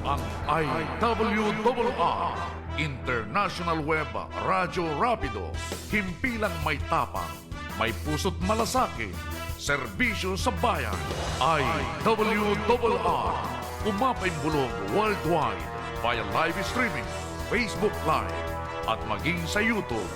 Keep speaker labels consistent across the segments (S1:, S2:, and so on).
S1: ang IWRR, International Web Radio Rapido. Himpilang may tapang, may puso't malasakit, serbisyo sa bayan. IWRR, umapaimbulong worldwide via live streaming, Facebook Live, at maging sa YouTube.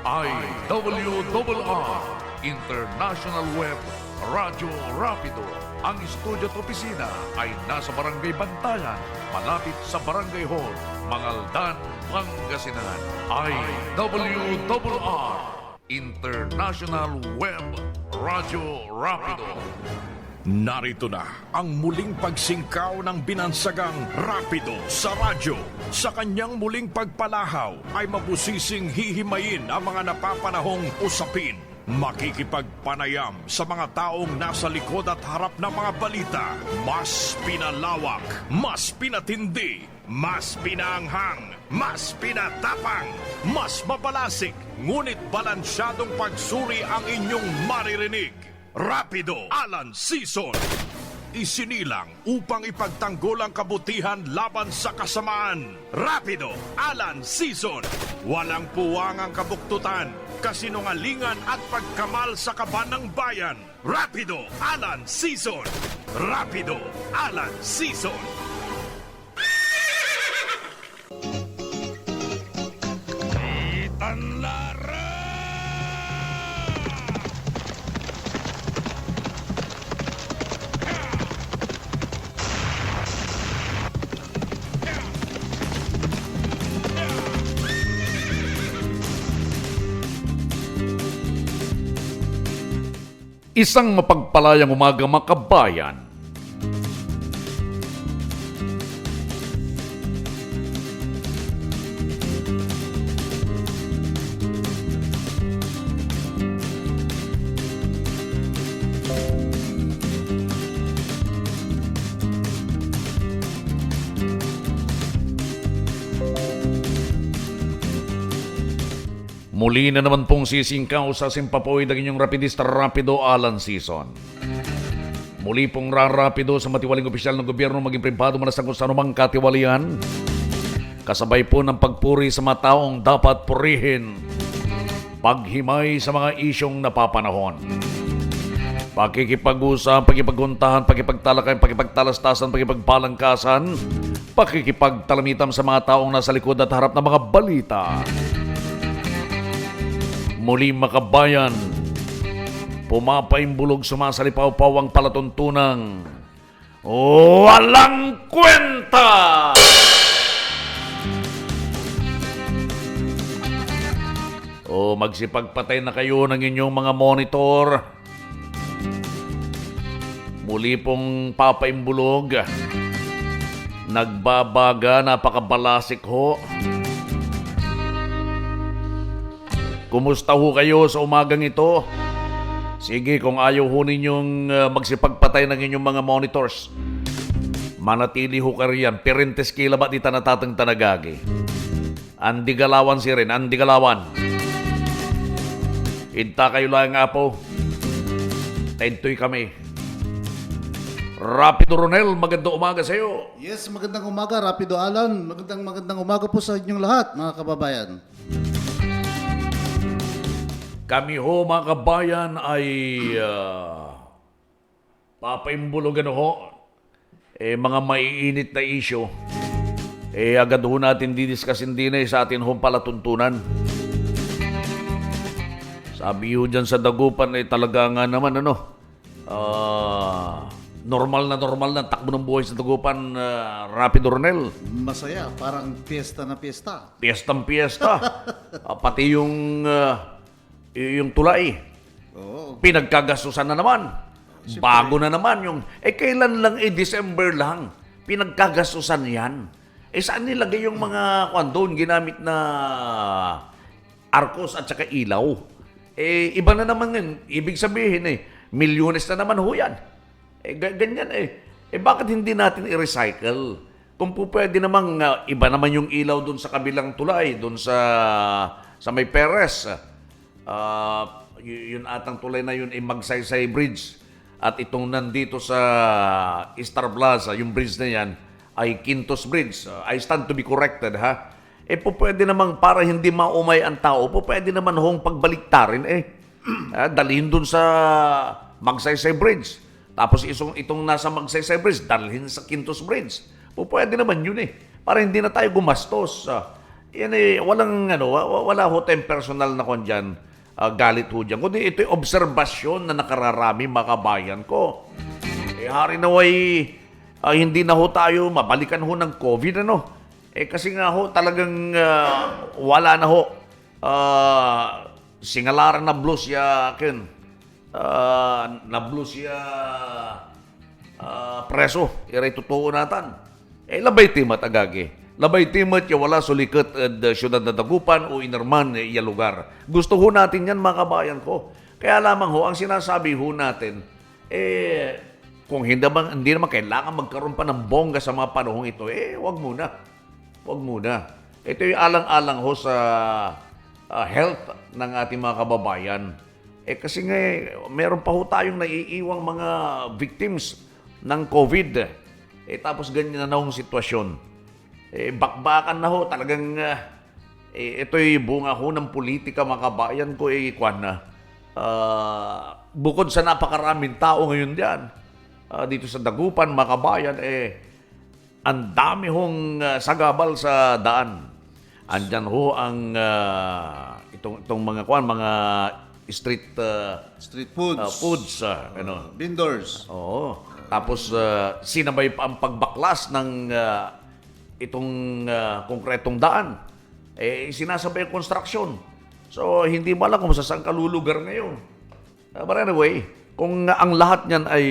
S1: IWRR, International Web Radio Rapido. Ang studio at opisina ay nasa Barangay Bantayan, malapit sa Barangay Hall, Mangaldan, Pangasinan. IWRR, International Web Radio Rapido.
S2: Narito na ang muling pagsingkaw ng binansagang Rapido sa radyo. Sa kanyang muling pagpalahaw ay mabusising hihimayin ang mga napapanahong usapin. Makikipagpanayam sa mga taong nasa likod at harap ng mga balita. Mas pinalawak, mas pinatindi, mas pinaanghang, mas pinatapang, mas mabalasik, ngunit balansyadong pagsuri ang inyong maririnig. Rapido Alan Season. Isinilang upang ipagtanggol ang kabutihan laban sa kasamaan. Rapido Alan Season. Walang puwang ang kabuktutan, kasinungalingan at pagkamal sa kaban ng bayan. Rapido Alan Season. Rapido Alan Season. Itanlara!
S1: Isang mapagpalayang umaga, makabayan. Muli na naman pong sisingkaw sa Simpapoid ang inyong rapidista Rapido Alan Season. Muli pong rarapido sa matiwaling opisyal ng gobyerno maging pribado man sa kung saan mang katiwalian. Kasabay po ng pagpuri sa mga taong dapat purihin. Paghimay sa mga isyong napapanahon. Pakikipag-usap, pakipagkuntahan, pakipagtalakayan, pakipagtalastasan, pakipagpalangkasan, pakikipagtalamitam sa mga taong nasa likod at harap ng mga balita. Muli makabayan, pumapaimbulog sumasalipaw-paw ang palatuntunang walang kwenta! O magsipagpatay na kayo ng inyong mga monitor. Muli pong papaimbulog. Nagbabaga, napakabalasik ho. Kumusta ho kayo sa umagang ito? Sige, kung ayaw ho ninyong magsipagpatay ng inyong mga monitors, manatili ho ka riyan. Perentes kila ba't ita natatang tanagagi? Andi Galawan si rin, Andi Galawan. Inta kayo lang nga po. Tentoy kami. Rapido Ronel, magandang umaga sa iyo.
S3: Yes, magandang umaga, Rapido Alan. Magandang umaga po sa inyong lahat, mga kababayan.
S1: Kami ho, mga kabayan, ay papaimbulugan ho. Mga maiinit na isyo. Agad ho natin didiscusin din sa atin ho palatuntunan. Sabi ho dyan sa dagupan, talaga nga naman, normal na takbo ng buhay sa dagupan, Rapido Ronel.
S3: Masaya, parang piyesta na piyesta.
S1: Piyestang piyesta. Pati yung tulay.
S3: Oo.
S1: Pinagkagasusan na naman.
S3: Siyempre.
S1: Bago na naman yung... kailan lang December lang. Pinagkagasusan yan. Saan nilagay yung mga doon ginamit na arkos at saka ilaw? Iba na naman yun. Ibig sabihin milyones na naman ho yan. Ganyan bakit hindi natin i-recycle? Kung po pwede namang iba naman yung ilaw doon sa kabilang tulay, doon sa may Perez. Yun atang tulay na yun Magsaysay Bridge. At itong nandito sa Star Plaza, yung bridge na yan, ay Quintos Bridge. I stand to be corrected, ha? Po pwede namang para hindi maumay ang tao, po pwede naman hong pagbaliktarin, dalhin dun sa Magsaysay Bridge. Tapos itong nasa Magsaysay Bridge, dalhin sa Quintos Bridge. Po pwede naman yun para hindi na tayo gumastos. Yan wala ho tayong personal na kon dyan, galit ho dyan. Kundi ito'y obserbasyon na nakararami mga kabayan ko. Hari naway, hindi na ho tayo mabalikan ho ng COVID, kasi nga ho, talagang wala na ho. Singalaran na blues ya, na blues ya preso. Iray totoo natan. Labay timat agagi. Labay timat ya wala sulikat siyudad na Dagupan o Inerman ya lugar. Gusto ho natin yan mga kabayan ko. Kaya lamang ho, ang sinasabi ho natin, kung hindi naman kailangan magkaroon pa ng bongga sa mga panahong ito, wag muna. Wag muna. Ito yung alang-alang ho sa health ng ating mga kababayan. Kasi nga, meron pa ho tayong naiiwang mga victims ng COVID. Tapos ganyan na hong sitwasyon. Bakbakan na ho, talagang ito'y bunga ho ng politika mga kabayan ko, bukod sa napakaraming tao ngayon diyan, dito sa Dagupan mga kabayan, ang dami hong sagabal sa daan. Andyan ho ang itong mga mga street foods,
S3: Vendors.
S1: Oo. Tapos sinabay pa ang pagbaklas ng itong konkretong daan. Sinasabay ang construction. So hindi mo alam kung saan ka lulugar ngayon. But anyway, kung ang lahat niyan ay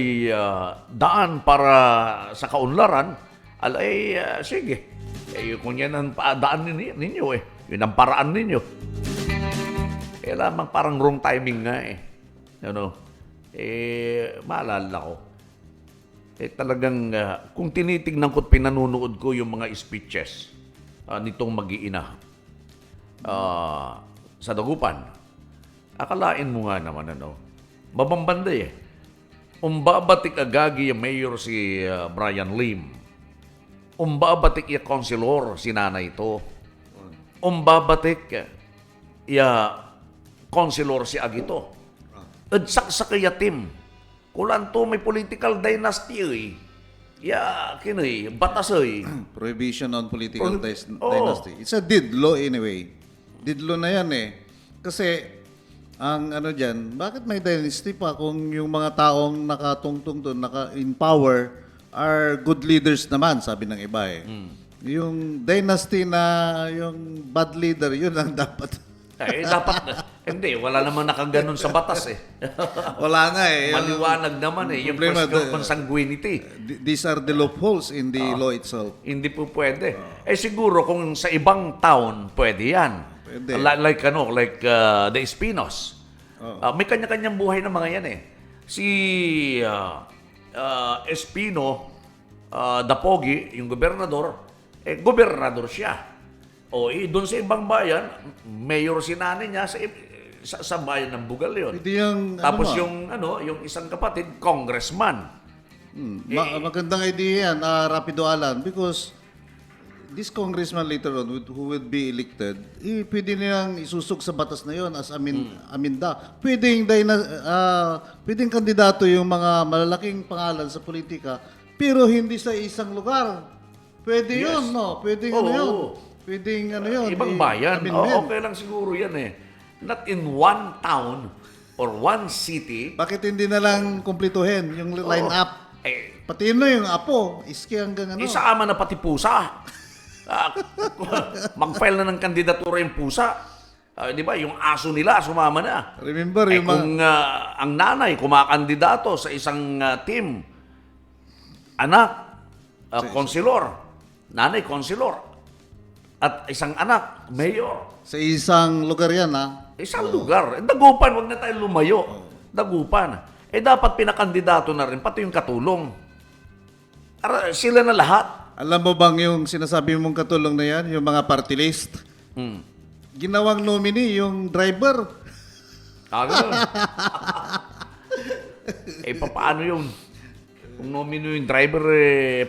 S1: daan para sa kaunlaran, sige. Kung yan ang daan ninyo, yun ang paraan ninyo. Lamang parang wrong timing nga maalala ko. Talagang kung tinitignan ko at pinanunood ko yung mga speeches nitong mag-iina sa Dagupan, akalain mo nga naman mabambanda umbabatik agagi yung mayor si Brian Lim. Umbabatik yung konsilor si nanay ito. Umbabatik yung konsilor si Agito. Edsak sa kaya team. Kulanto may political dynasty batas
S3: Prohibition on political dynasty. It's a deed law anyway. Deed law na yan Kasi, ang dyan, bakit may dynasty pa kung yung mga taong nakatungtong doon, in power, are good leaders naman, sabi ng iba Yung dynasty na yung bad leader, yun ang dapat.
S1: Dapat hindi, wala namang nakaganon sa batas
S3: Wala nga
S1: Maliwanag naman yung consanguinity.
S3: These are the loopholes in the law itself.
S1: Hindi po pwede. Siguro kung sa ibang town, pwede yan.
S3: Pwede.
S1: Like the Espinos. May kanya-kanyang buhay ng mga yan Si Espino Dapogi, yung gobernador, gobernador siya. Doon sa ibang bayan, mayor si nanay niya sa bayan ng Bugal yun. Tapos yung isang kapatid, congressman.
S3: Magandang idea yan, Rapido Alan, because this congressman later on who would be elected, pwede nilang isusog sa batas na yon as aminda. Pwedeng kandidato yung mga malalaking pangalan sa politika, pero hindi sa isang lugar. Pwede yun, no? Pwedeng yun. Pwedeng yun.
S1: Ibang bayan. Okay lang siguro yan Not in one town or one city.
S3: Bakit hindi na lang kumplituhin yung line-up? Pati yung apo, iski hanggang
S1: Isama na pati pusa. Mag-file na ng kandidatura yung pusa. Di ba? Yung aso nila, sumama na.
S3: Remember yung
S1: kung ang nanay kumakandidato sa isang team, anak, konsilor, nanay, konsilor, at isang anak, mayor.
S3: Sa isang lugar yan,
S1: Isang lugar. Dagupan, wag na tayo lumayo. Dagupan. Dapat pinakandidato na rin, pati yung katulong. Sila na lahat.
S3: Alam mo bang yung sinasabi mong katulong na yan, yung mga party list? Ginawang nominee yung driver.
S1: Ganun. Paano yun? Kung nomino yung driver,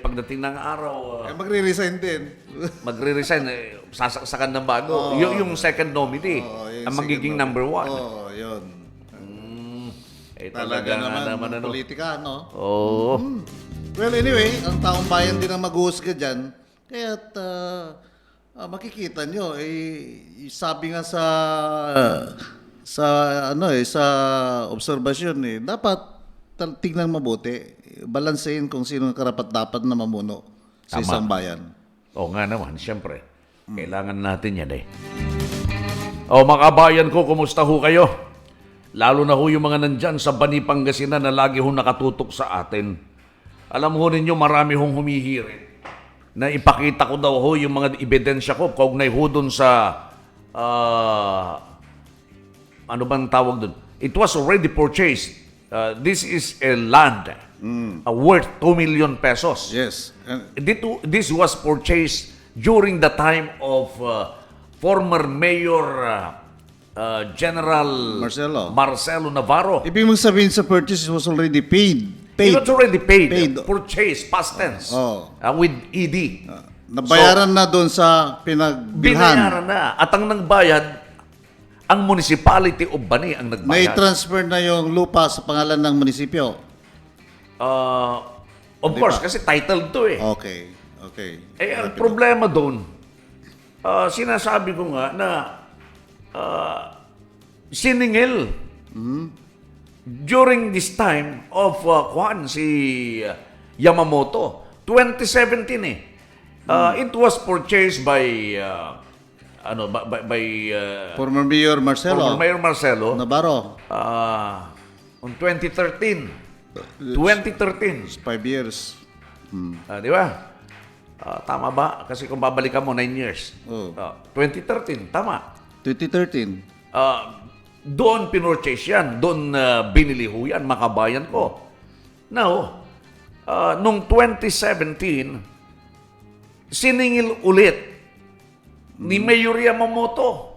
S1: pagdating ng araw,
S3: Magre-resign din.
S1: magre-resign, sasaksakan ng bago. Yung second nominee,
S3: Yung
S1: ang
S3: second
S1: magiging
S3: nominee.
S1: number one.
S3: Yun.
S1: Talaga naman, ano.
S3: politika, no?
S1: Oo.
S3: Well, anyway, ang taong bayan din ang mag-uusga dyan. Kaya't makikita nyo, sabi nga sa obserbasyon, dapat tignan mabuti, balansehin kung sino ang karapat-dapat na mamuno sa
S1: Tama.
S3: isang bayan.
S1: Oo nga naman, siyempre. Kailangan natin yan mga kabayan ko, kumusta ho kayo? Lalo na ho yung mga nandyan sa Bani Pangasinan na lagi ho nakatutok sa atin. Alam ho ninyo, marami hong humihirit na ipakita ko daw ho yung mga ebidensya ko kaugnay ho dun sa ano bang tawag dun? It was already purchased. This is a land worth 2 million pesos.
S3: Yes.
S1: This was purchased during the time of former Mayor General
S3: Marcelo.
S1: Navarro.
S3: Ibig mong sabihin sa purchase was already paid.
S1: It was already paid.
S3: Paid.
S1: Purchased, past tense. With ED.
S3: Nabayaran na doon sa pinagbilhan.
S1: Binayaran na. At ang nagbayad, ang municipality of Bani ang nagbayad.
S3: May transfer na yung lupa sa pangalan ng munisipyo.
S1: Of course, kasi titled to
S3: Okay.
S1: ang problema doon, sinasabi ko nga na siningil during this time of si Yamamoto, 2017 it was purchased by
S3: Former Mayor Marcelo
S1: former Mayor Marcelo
S3: Navarro.
S1: on 2013. 2013.
S3: 5 years.
S1: Di ba? Tama ba? Kasi kung babalikan mo, 9 years. 2013, tama.
S3: 2013.
S1: Doon pinurchase yan. Doon binili ho yan, makabayan ko. Now, nung 2017, siningil ulit ni Mayor Yamamoto.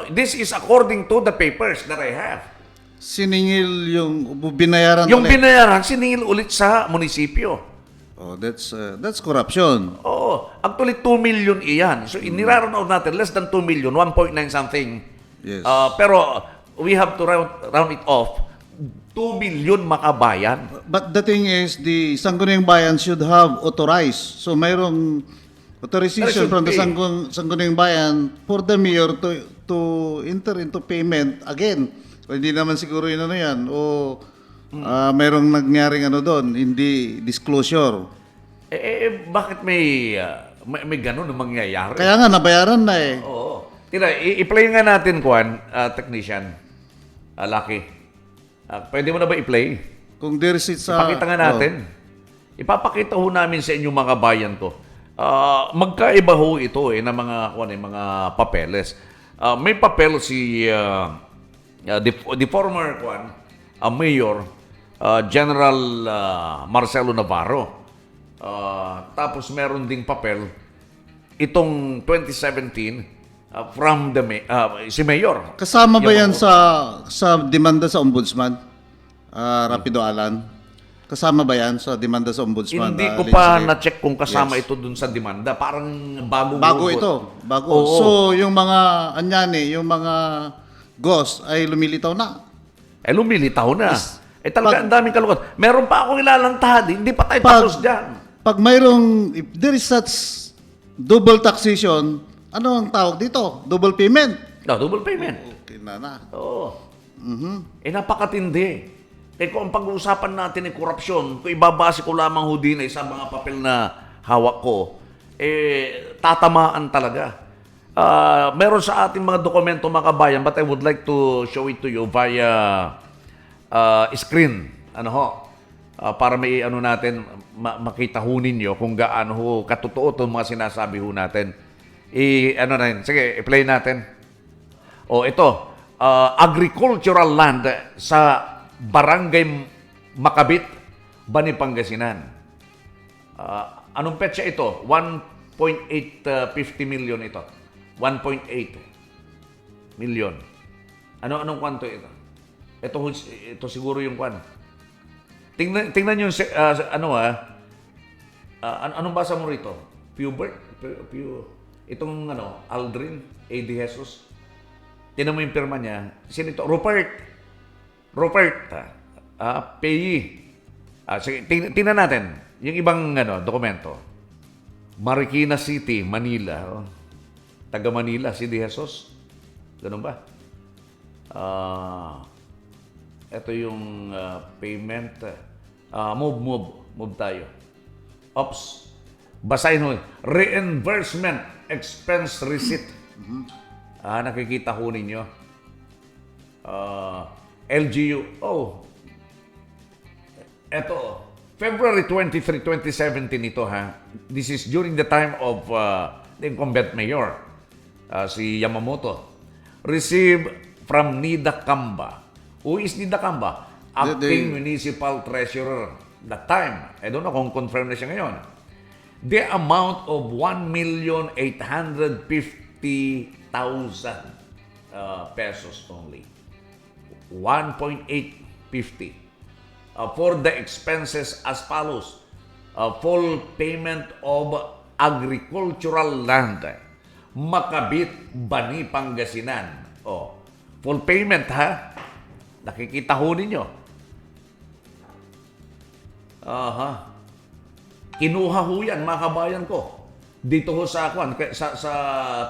S1: This is according to the papers that I have.
S3: Siningil yung binayaran
S1: Yung
S3: ulit.
S1: binayaran, siningil ulit sa munisipyo.
S3: That's corruption.
S1: Oo. Actually, 2 million iyan. So, iniraround natin, less than 2 million, 1.9 something.
S3: Yes.
S1: Pero, we have to round it off. 2 million makabayan.
S3: But the thing is, the Sangguniang Bayan should have authorized. So mayroong authorization from the Sangguniang Bayan for the mayor to enter into payment again. O, hindi naman siguro yun yan. O mayroong nangyaring doon, hindi disclosure.
S1: Bakit may ganun na mangyayari?
S3: Kaya nga, nabayaran na
S1: Oo. Tira, i-play nga natin, technician. Lucky. Pwede mo na ba i-play?
S3: Kung there is sa...
S1: Ipakita nga natin. Ipapakita ho namin sa inyo mga bayan ko. Magkaiba ho ito ng mga papeles. May papel si the former mayor General Marcelo Navarro. Tapos meron ding papel itong 2017 from the si Mayor.
S3: Kasama ba yan sa demanda sa ombudsman? Rapido Alan? Kasama ba yan sa demanda sa ombudsman?
S1: Hindi ko pa na-check kung kasama ito dun sa demanda. Parang bago
S3: ito. Bago.
S1: Oo.
S3: So, yung mga yung mga ghost ay lumilitaw na.
S1: Lumilitaw na.
S3: Yes.
S1: Talaga ang daming kalukot. Meron pa akong ilalantad. Hindi pa tayo tapos dyan.
S3: Pag if there is such double taxation, ano ang tawag dito? Double payment.
S1: Double payment.
S3: Okay na.
S1: Oo. Napakatindi. Kung ang pag-uusapan natin ay korupsyon, kung ibabase ko lamang ho din sa mga papel na hawak ko, tatamaan talaga. Meron sa ating mga dokumento mga kabayan, but I would like to show it to you via screen. Para may natin, makita ho ninyo kung gaano ho katotoo itong mga sinasabi ho natin. Sige, i-play natin. Ito, agricultural land sa Barangay Makabit, Bani Pangasinan. Anong petsa ito? 1.850 million ito. 1.8 million. Anong kwanto ito? Ito siguro yung kwan. tingnan yung, anong basa mo rito? Pubert? Itong, Aldrin A. De Jesus. Tingnan mo yung pirma niya. Sino ito? Rupert. Peyi. Sige, tingnan natin. Yung ibang, dokumento. Marikina City, Manila. Oh. Taga Manila, si De Jesus. Ganun ba? Ito yung payment. Move tayo. Ops. Basahin mo. Reimbursement expense receipt. Nakikita ho ninyo. LGU. Oh. Ito. February 23, 2017 ito ha. This is during the time of the incumbent mayor, si Yamamoto. Received from Nida Kamba. Who is Nida Kamba? Acting Municipal Treasurer. That time. I don't know kung confirm na siya ngayon. The amount of 1,850,000 pesos only. 1.850 for the expenses as follows. Full payment of agricultural land. Makabit, Bani, Pangasinan. Full payment ha. Nakikita ho ninyo. Kinuha ho yan, mga kabayan ko. Dito ho sa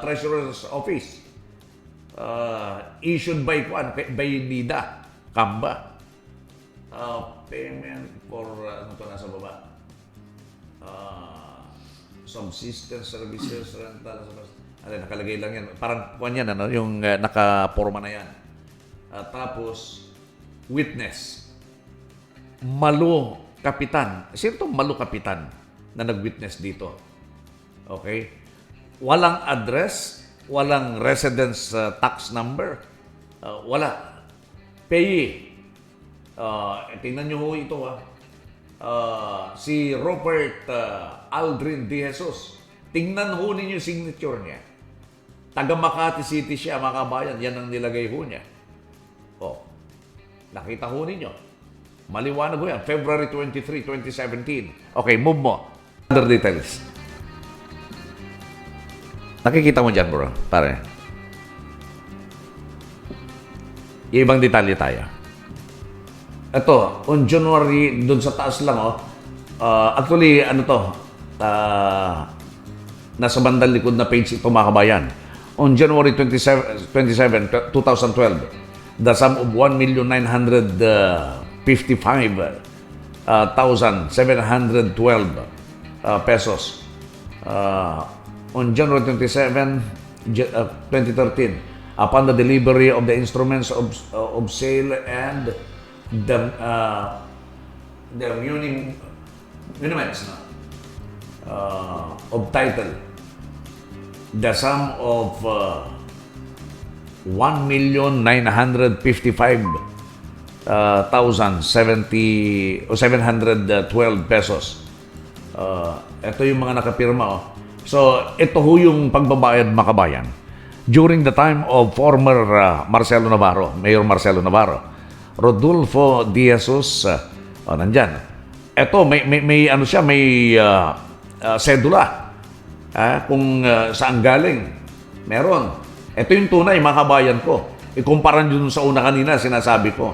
S1: Treasurer's Office. Issued by Nida Kamba. Payment for, nasa baba? Subsistence services, rental, nakalagay lang yan. Parang yan, yung nakaporma na yan. Tapos, witness. Malu Kapitan. Sino itong Malu Kapitan na nag-witness dito? Okay? Walang address, walang residence tax number, wala. Payee. Tingnan nyo ho ito si Robert Aldrin De Jesus. Tingnan ho ninyo yung signature niya. Taga Makati City siya, mga kabayan. Yan ang nilagay ho niya. Nakita ho ninyo. Maliwanag ho yan. February 23, 2017. Okay, move mo. Other details. Nakikita mo dyan, bro. Pare. Yung ibang detalye tayo. Ito, on January, doon sa taas lang, actually, nasa bandang likod na page ito, mga kabayan. On January 27, 2012, the sum of 1,955,712 pesos. On January 27, 2013, upon the delivery of the instruments of sale and the muniments of title, the sum of 1,955,712 pesos. Ito yung mga nakapirma. So, ito ho yung pagbabayad, mga kabayan. During the time of former Marcelo Navarro, Mayor Marcelo Navarro, Rodolfo De Jesus, nandyan. Ito, may sedula. Kung saan galing. Meron. Ito yung tunay, mga kabayan ko. Ikumpara nyo sa una kanina, sinasabi ko.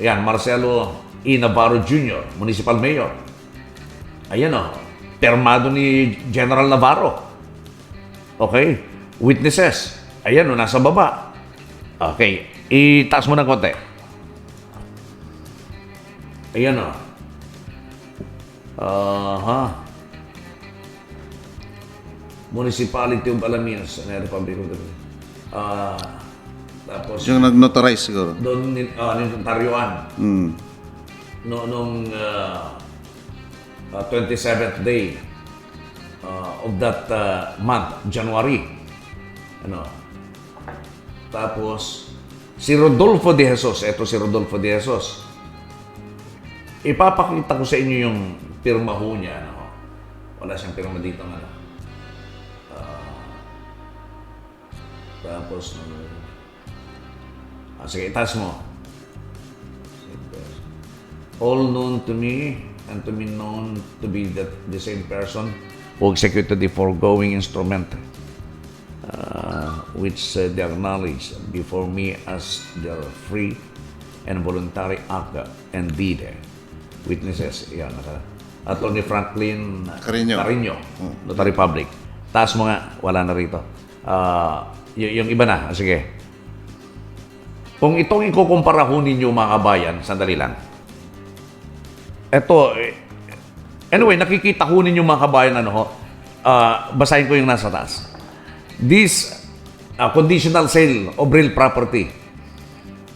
S1: Yan, Marcelo E. Navarro Jr., Municipal Mayor. Ayan termado ni General Navarro. Okay? Witnesses. Ayan nasa baba. Okay. Itaas mo ng konti. Ayan Municipality of Alaminos, Republic of the tapos
S3: Yung nag-notarize siguro.
S1: doon notaryuan. Noong 27th day of that month, January. Tapos si Rodolfo De Jesus, ito si Rodolfo De Jesus. Ipapakita ko sa inyo yung pirma ho niya. Wala siyang pirma dito. Tapos, sige, itaas mo. all known to me and to be known to be the same person who executed the foregoing instrument, which they acknowledge before me as their free and voluntary act and deed. Witnesses, yan. Attorney Franklin
S3: Carreño.
S1: Notary Public. Taas mo nga, wala na rito. Yung iba na, sige. Kung itong ikukumpara ho ninyo mga kabayan, sandali lang. Ito, anyway, nakikita ho ninyo mga kabayan, basahin ko yung nasa taas. This conditional sale of real property,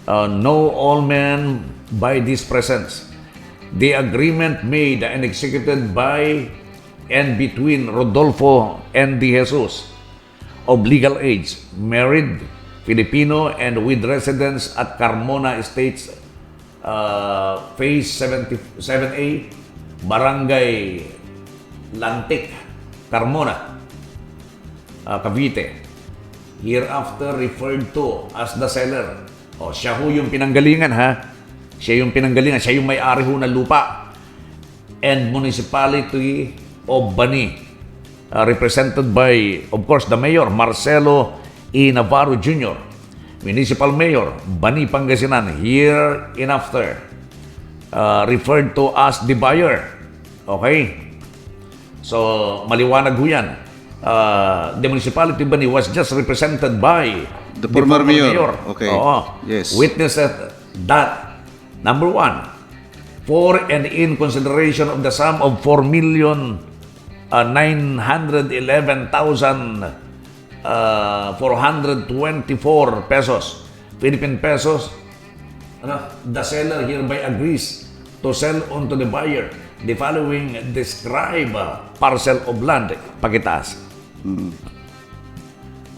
S1: know all men by this presence. The agreement made and executed by and between Rodolfo and De Jesus, of legal age, married, Filipino, and with residence at Carmona Estates, Phase 77A, Barangay Lantic, Carmona, Cavite, hereafter referred to as the seller. O, siya ho yung pinanggalingan, ha? Siya yung pinanggalingan. Siya yung may-ari ho ng lupa. And Municipality of Bani, represented by, of course, the Mayor, Marcelo E. Navarro Jr., Municipal Mayor, Bani, Pangasinan, hereinafter referred to as the buyer. Okay? So, maliwanag ho yan. The Municipality of Bani was just represented by
S3: The former mayor. Okay.
S1: Oo.
S3: Yes.
S1: Witnessed that, number one, for and in consideration of the sum of 4,911,424 pesos, Philippine pesos, the seller hereby agrees to sell unto the buyer the following described parcel of land. Pakitaas.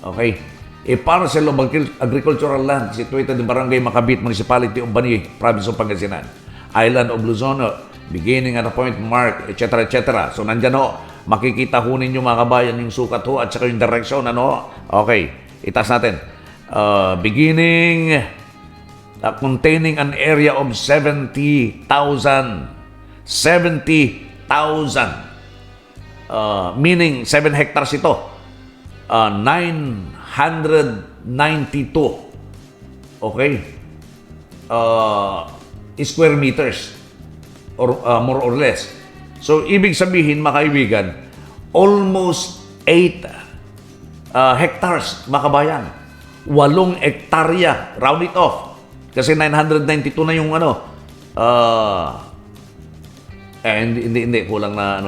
S1: Okay. A parcel of agricultural land situated in Barangay Macabit, Municipality of Bani, Province of Pangasinan, Island of Luzon, beginning at a point mark, etc., etc. So, nandyan ho, makikita ho ninyo mga kabayan yung sukat ho at saka yung direction, Okay, itaas natin. Beginning, containing an area of 70,000, meaning 7 hectares ito. 992, okay, square meters or more or less. So ibig sabihin mga kaibigan, almost 8 hectares mga kabayan. 8 hektarya, round it off. Kasi 992 na yung hindi kulang na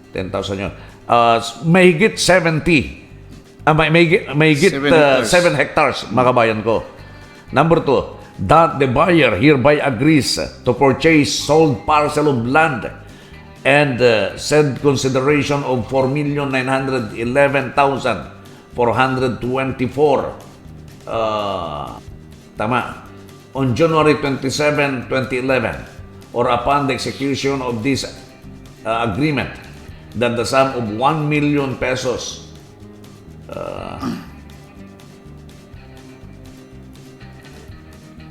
S1: 10,000 yun. Mahigit 70. Mahigit 7 hectares, mga kabayan ko. Number 2, that the buyer hereby agrees to purchase sold parcel of land and said consideration of 4,911,424 tama, on January 27, 2011, or upon the execution of this agreement, that the sum of 1 million pesos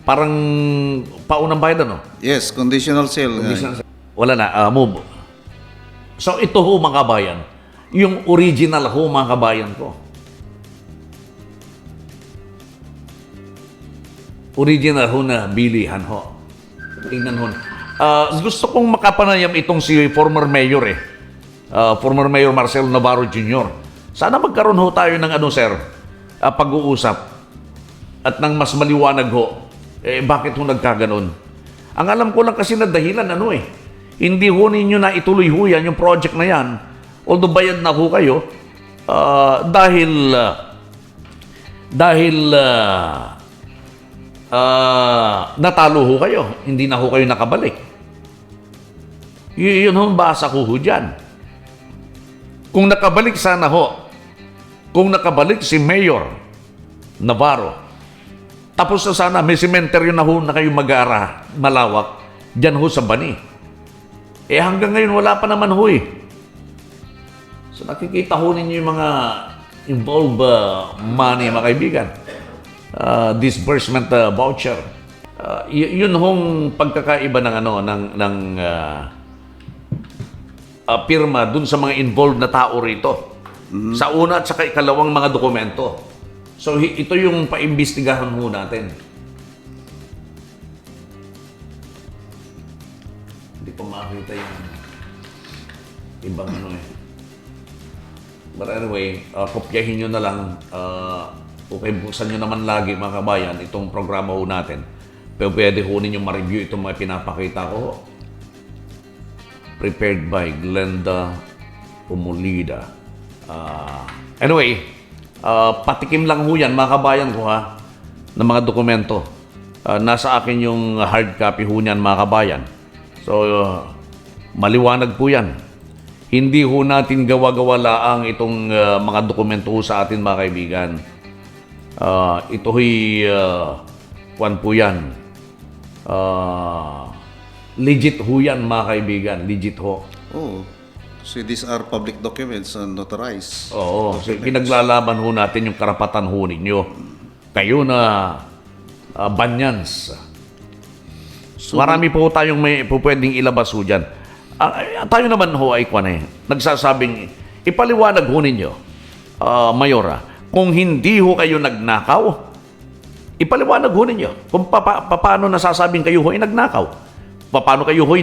S1: parang paunang bayad,
S3: Yes, conditional sale.
S1: Wala na, move. So ito ho mga kabayan, yung original ho mga kabayan ko. Original ho na bilihan ho. Tingnan ho. Gusto kong makapanayam itong si former mayor former Mayor Marcelo Navarro Jr. Sana magkaroon ho tayo ng sir, pag-uusap at nang mas maliwanag ho, bakit ho nagkaganon. Ang alam ko lang kasi na dahilan hindi ho ninyo na ituloy ho yan, yung project na yan, although bayad na ho kayo, dahil natalo ho kayo, hindi na ho kayo nakabalik. Yun ho, basa ko ho dyan. Kung nakabalik sana ho, kung nakabalik si Mayor Navarro, tapos na sana, may cementerio na ho na kayo mag-aara, malawak, dyan ho sa Bani. Hanggang ngayon, wala pa naman ho So nakikita ho ninyo yung mga involved money, mga kaibigan. Disbursement voucher. Yun hong pagkakaiba ng pirma dun sa mga involved na tao rito. Sa una at saka ikalawang mga dokumento. So ito yung paimbestigahan ho natin. Hindi pa makita yung ibang But anyway, kopyahin nyo na lang. Okay, buksan nyo naman lagi mga kabayan itong programa ho natin. Pero pwede ho ninyo ma-review itong mga pinapakita ko. Prepared by Glenda Umulida. Anyway, patikim lang ho yan mga kabayan ko ha ng mga dokumento. Nasa akin yung hard copy ho niyan mga kabayan. So, maliwanag po yan. Hindi ho natin gawa-gawa laang itong mga dokumento sa atin mga kaibigan. Ito ho'y kwan po yan. Legit ho yan mga kaibigan. Legit ho.
S3: Oh. So these are public documents and notarized.
S1: Oo. So, pinaglalaban ho natin yung karapatan ho ninyo. Kayo na banyans. So, marami po tayong may pwedeng ilabas ho dyan. Tayo naman ho ay nagsasabing, ipaliwanag ho ninyo, Mayora, kung hindi ho kayo nagnakaw, ipaliwanag ho ninyo kung paano nasasabing kayo ho ay nagnakaw. Paano kayo ho ay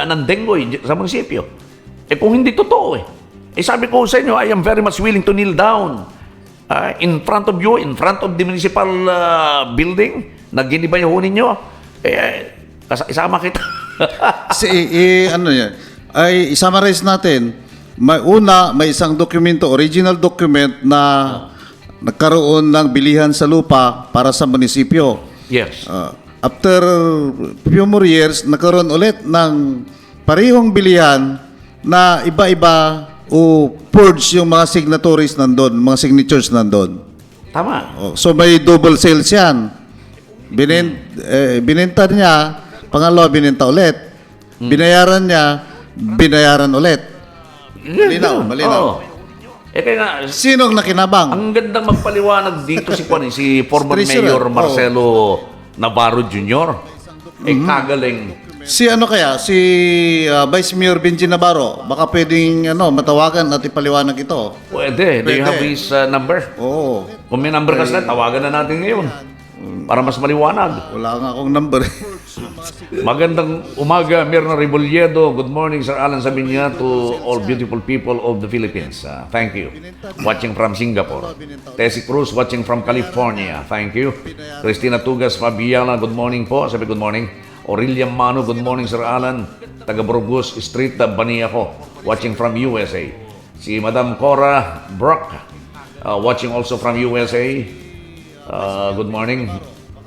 S1: nandenggoy sa munisipyo. Kung hindi totoo sabi ko sa inyo, I am very much willing to kneel down in front of you, in front of the municipal building na ginibay ho ninyo. Isama kita.
S3: ano yan? Ay, i-summarize natin. May isang dokumento, original document na nagkaroon ng bilihan sa lupa para sa munisipyo.
S1: Yes.
S3: After few more years, nagkaroon ulit ng parehong bilihan na iba-iba o purge yung mga signatories nandun, mga signatures nandun.
S1: Tama.
S3: So may double sales yan. Binenta niya, pangalawa binenta ulit. Binayaran niya, binayaran ulit. Malinaw.
S1: Oo. Kaya nga,
S3: Sinong nakinabang?
S1: ang gandang magpaliwanag dito si former
S3: Treasurer.
S1: Mayor Marcelo Navarro Jr. Kagaling.
S3: Si Vice Mayor Benji Navarro, baka pwedeng matawagan at ipaliwanag ito.
S1: Pwede. Do you have his number?
S3: Oo.
S1: Kung may number ka sila, tawagan na natin ngayon. Para mas maliwanag.
S3: Wala nga akong number.
S1: Magandang umaga, Mirna Rebolledo. Good morning, Sir Alan Sabinya, to all beautiful people of the Philippines. Thank you. Watching from Singapore. Tessie Cruz, watching from California. Thank you. Cristina Tugas Fabiana, good morning po. Sabi good morning. Aurelia Manu, good morning, Sir Alan. Taga Burgos Street, Bani ako. Watching from USA. Si Madam Cora Brock, watching also from USA. Good morning.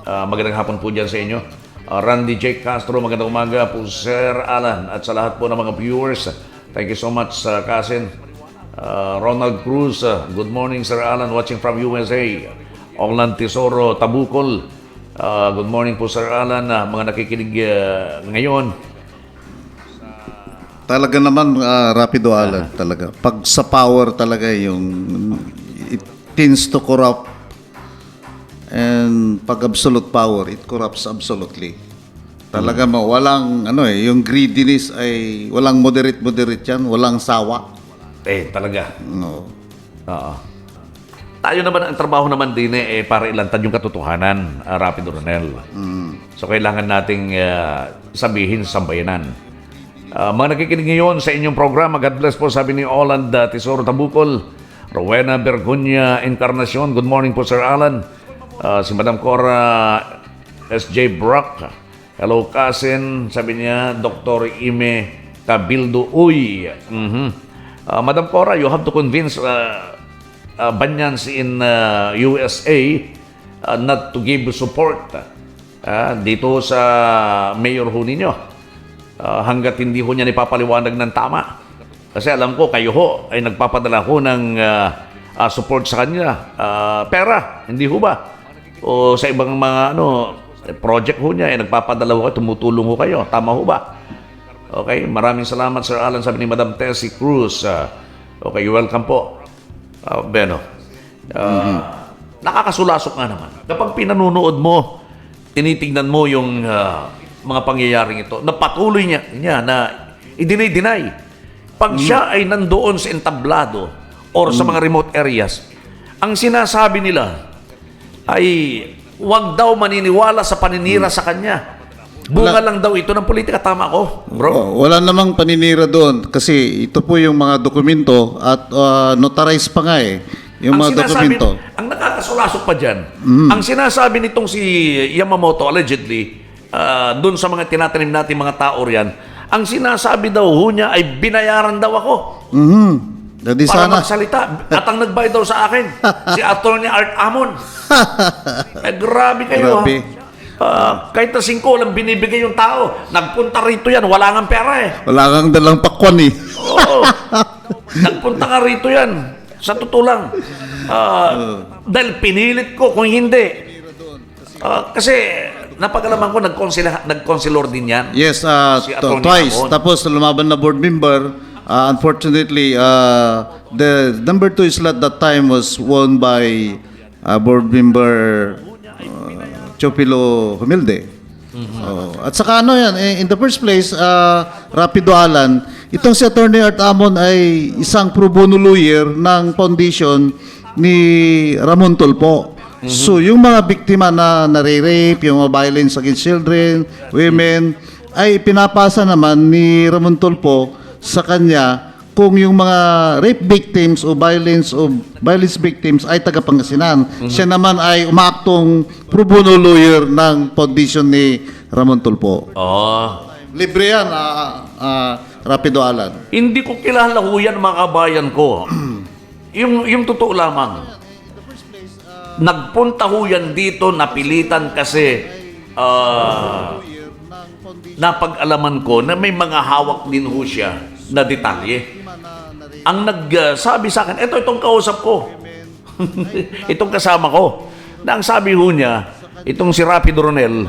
S1: Magandang hapon po dyan sa inyo. Randy J. Castro, magandang umaga po, Sir Alan. At sa lahat po ng mga viewers, thank you so much, Kasin. Ronald Cruz, good morning, Sir Alan, watching from USA. Onglan Tesoro, Tabukol, good morning po, Sir Alan. Mga nakikinig ngayon.
S3: Talaga naman, Rapido Alan, talaga. Pag sa power talaga it tends to corrupt. And pag absolute power, it corrupts absolutely. Talaga walang yung greediness ay walang moderate yan, walang sawa.
S1: Talaga.
S3: No.
S1: Oo. Tayo naman, ang trabaho naman din para ilantad yung katotohanan, Rapido Ronel. So kailangan nating sabihin sa sambayanan. Mga nakikinig ngayon sa inyong programa, God bless po, sabi ni Oland Tesoro Tabukol, Rowena Bergunya Encarnacion, good morning po, Sir Alan. Si Madam Cora S.J. Brock, hello Kasin, sabi niya, Dr. Ime Cabildo Uy. Madam Cora, you have to convince Banyans in USA not to give support dito sa mayor ho ninyo hanggat hindi ho niya ipapaliwanag ng tama. Kasi alam ko, kayo ho ay nagpapadala ho ng support sa kanya. Pera, hindi ho ba? O sa ibang mga project ho niya, nagpapadala ho kayo, tumutulong ho kayo. Tama ho ba? Okay, maraming salamat, Sir Alan, sabi ni Madam Tessie Cruz. Okay, welcome po. Beno. Nakakasulasok nga naman. Kapag pinanunood mo tinitingnan mo yung mga pangyayaring ito, na patuloy niya na i-deny. Pag siya ay nandoon sa entablado or sa mga remote areas, ang sinasabi nila ay wag daw maniniwala sa paninira sa kanya. Bunga lang daw ito ng politika. Tama ko, bro?
S3: Wala namang paninira doon kasi ito po yung mga dokumento at notarized pa nga eh. Yung mga dokumento.
S1: Ang nakakasulasok pa dyan, ang sinasabi nitong si Yamamoto, allegedly, doon sa mga tinatanim natin mga tao riyan, ang sinasabi daw ho niya ay binayaran daw ako
S3: Dadi
S1: para
S3: sana.
S1: magsalita. At ang nagbayad daw sa akin, si Atty. Art Amon. Grabe kayo,
S3: Grabe.
S1: kahit na 5 lang binibigay yung tao. Nagpunta rito yan, wala nga pera eh.
S3: Wala kang dalang pakwan eh.
S1: Oo. Nagpunta ka rito yan. Sa totoo lang. Dahil pinilit ko kung hindi. Kasi napagalaman ko, nag-consilor din yan.
S3: Yes,
S1: Si Atty.
S3: twice.
S1: Amon.
S3: Tapos lumaban na board member. Unfortunately, the number 2 slot that time was won by board member Chopilo Humilde. At saka ano yan, in the first place, Rapido Alan, itong si Atty. Art Amon ay isang pro bono lawyer ng foundation ni Ramon Tulfo. So, yung mga biktima na nare-rape, yung mga violence against children, women, ay pinapasa naman ni Ramon Tulfo sa kanya kung yung mga rape victims o violence victims ay taga Pangasinan. Siya naman ay umaaktong pro bono lawyer ng foundation ni Ramon Tulfo. Libre yan, Rapido Alan.
S1: Hindi ko kilala ho yan, mga kabayan ko. yung totoo lamang. Nagpunta ho yan dito, napilitan kasi napag-alaman ko na may mga hawak din ho siya na detalye. Ang nagsabi sa akin, itong kausap ko. Itong kasama ko. Na ang sabi ho niya, itong si Rapido Ronel,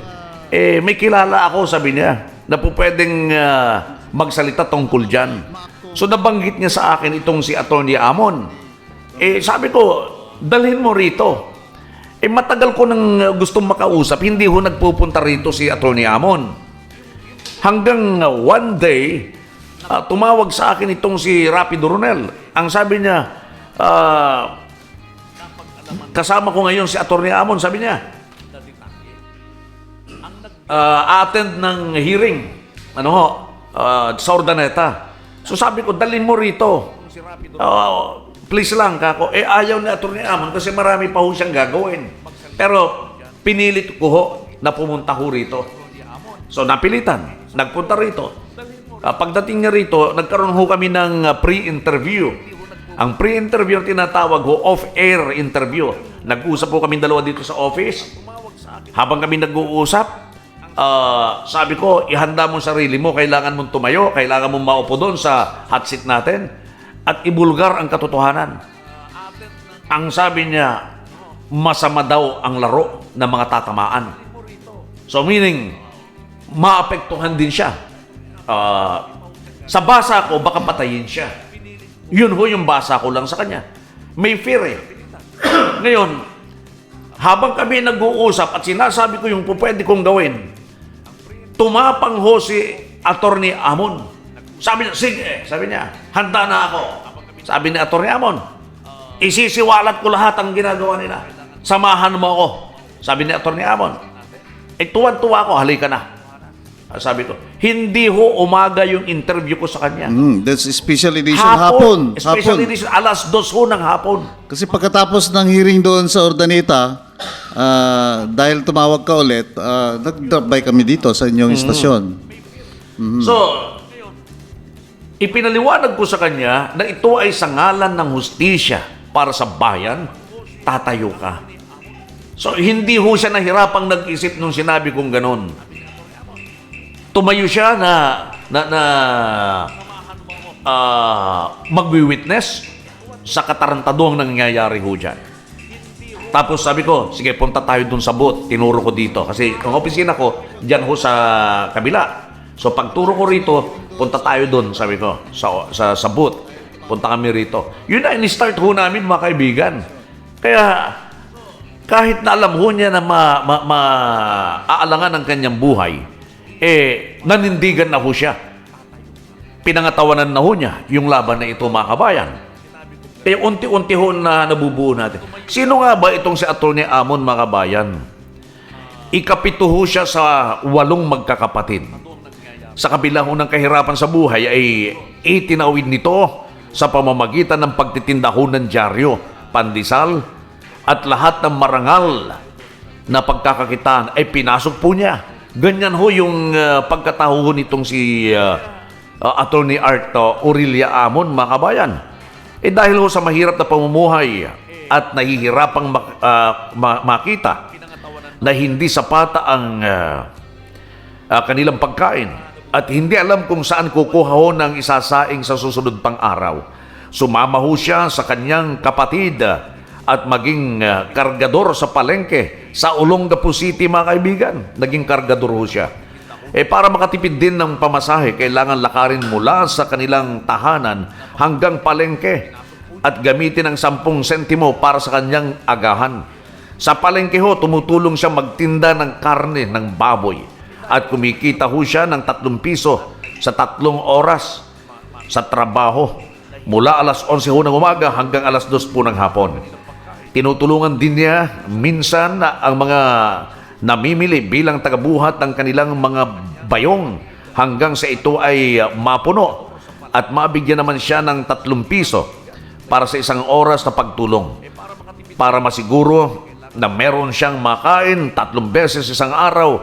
S1: may kilala ako, sabi niya, na po pwedeng magsalita tungkol dyan. So nabanggit niya sa akin itong si Atty. Amon. Sabi ko, dalhin mo rito. Matagal ko nang gustong makausap, hindi ho nagpupunta rito si Atty. Amon. Hanggang one day, tumawag sa akin itong si Rapido Ronel. Ang sabi niya, kasama ko ngayon si Atty. Amon, sabi niya, attend ng hearing, sa Urdaneta. So sabi ko, dalhin mo rito. Please lang, kako. Ayaw ni Atty. Amon kasi marami pa ho siyang gagawin. Pero pinilit ko ho na pumunta ho rito. So napilitan, nagpunta rito. Pagdating niya rito, nagkaroon ho kami ng pre-interview. Ang pre-interview ang tinatawag ho, off-air interview. Nag-usap po kami dalawa dito sa office. Habang kami nag-uusap, sabi ko, ihanda mo sarili mo, kailangan mong tumayo, kailangan mong maupo doon sa hot seat natin, at ibulgar ang katotohanan. Ang sabi niya, masama daw ang laro ng mga tatamaan. So meaning, maapektuhan din siya. Sa basa ko, baka patayin siya. Yun ho yung basa ko lang sa kanya. May fear eh. Ngayon, habang kami nag-uusap at sinasabi ko yung pwede kong gawin, tumapang ho si Atty. Amon. Sabi niya, sige, sabi niya, handa na ako. Sabi ni Atty. Amon, isisiwalat ko lahat ang ginagawa nila. Samahan mo ako. Sabi ni Atty. Amon, tuwan-tuwa ako, halika na. Sabi ko, hindi ho umaga yung interview ko sa kanya.
S3: That's special edition hapon.
S1: Special edition, alas 2 ho ng hapon.
S3: Kasi pagkatapos ng hearing doon sa Urdaneta, dahil tumawag ka ulit, nag-drop by kami dito sa inyong istasyon.
S1: So, ipinaliwanag ko sa kanya na ito ay sa ngalan ng hustisya para sa bayan, tatayo ka. So, hindi ho siya nahirapang nag-isip nung sinabi kong ganon. Tumayo siya na magwi-witness sa katarantaduang nangyayari ho dyan. Tapos sabi ko, sige, punta tayo dun sa booth. Tinuro ko dito. Kasi ang opisina ko, dyan ho sa kabila. So pagturo ko rito, punta tayo dun, sabi ko, sa booth. Punta kami rito. Yun na, in-start ho namin, mga kaibigan. Kaya kahit na alam ho niya na maaalangan ang kanyang buhay, nanindigan na ho siya. Pinangatawanan na ho niya yung laban na ito, mga kabayan. Unti-unti ho na nabubuo natin. Sino nga ba itong si Atty. Amon, mga kabayan? Ikapito ho siya sa 8 magkakapatid. Sa kabila ho ng kahirapan sa buhay ay itinawid nito sa pamamagitan ng pagtitinda ho ng dyaryo, pandesal, at lahat ng marangal na pagkakakitaan ay pinasok po niya. Ganyan ho yung pagkatao ho nitong si Atty. Art Aurelia Amon, mga kabayan. Dahil ho sa mahirap na pamumuhay at nahihirapang makita na hindi sapata ang kanilang pagkain at hindi alam kung saan kukuha ho ng isasaing sa susunod pang araw. Sumama ho siya sa kanyang kapatid at maging kargador sa palengke sa Olongapo City, mga kaibigan. Naging kargador ho siya. Para makatipid din ng pamasahe, kailangan lakarin mula sa kanilang tahanan hanggang palengke at gamitin ang 10 sentimo para sa kanyang agahan. Sa palengke ho, tumutulong siya magtinda ng karne ng baboy at kumikita ho siya ng 3 piso sa 3 oras sa trabaho mula alas 11 ho ng umaga hanggang alas 2 po ng hapon. Tinutulungan din niya minsan ang mga namimili bilang tagabuhat ng kanilang mga bayong hanggang sa ito ay mapuno at mabigyan naman siya ng 3 piso para sa 1 oras na pagtulong. Para masiguro na meron siyang makain 3 beses isang araw,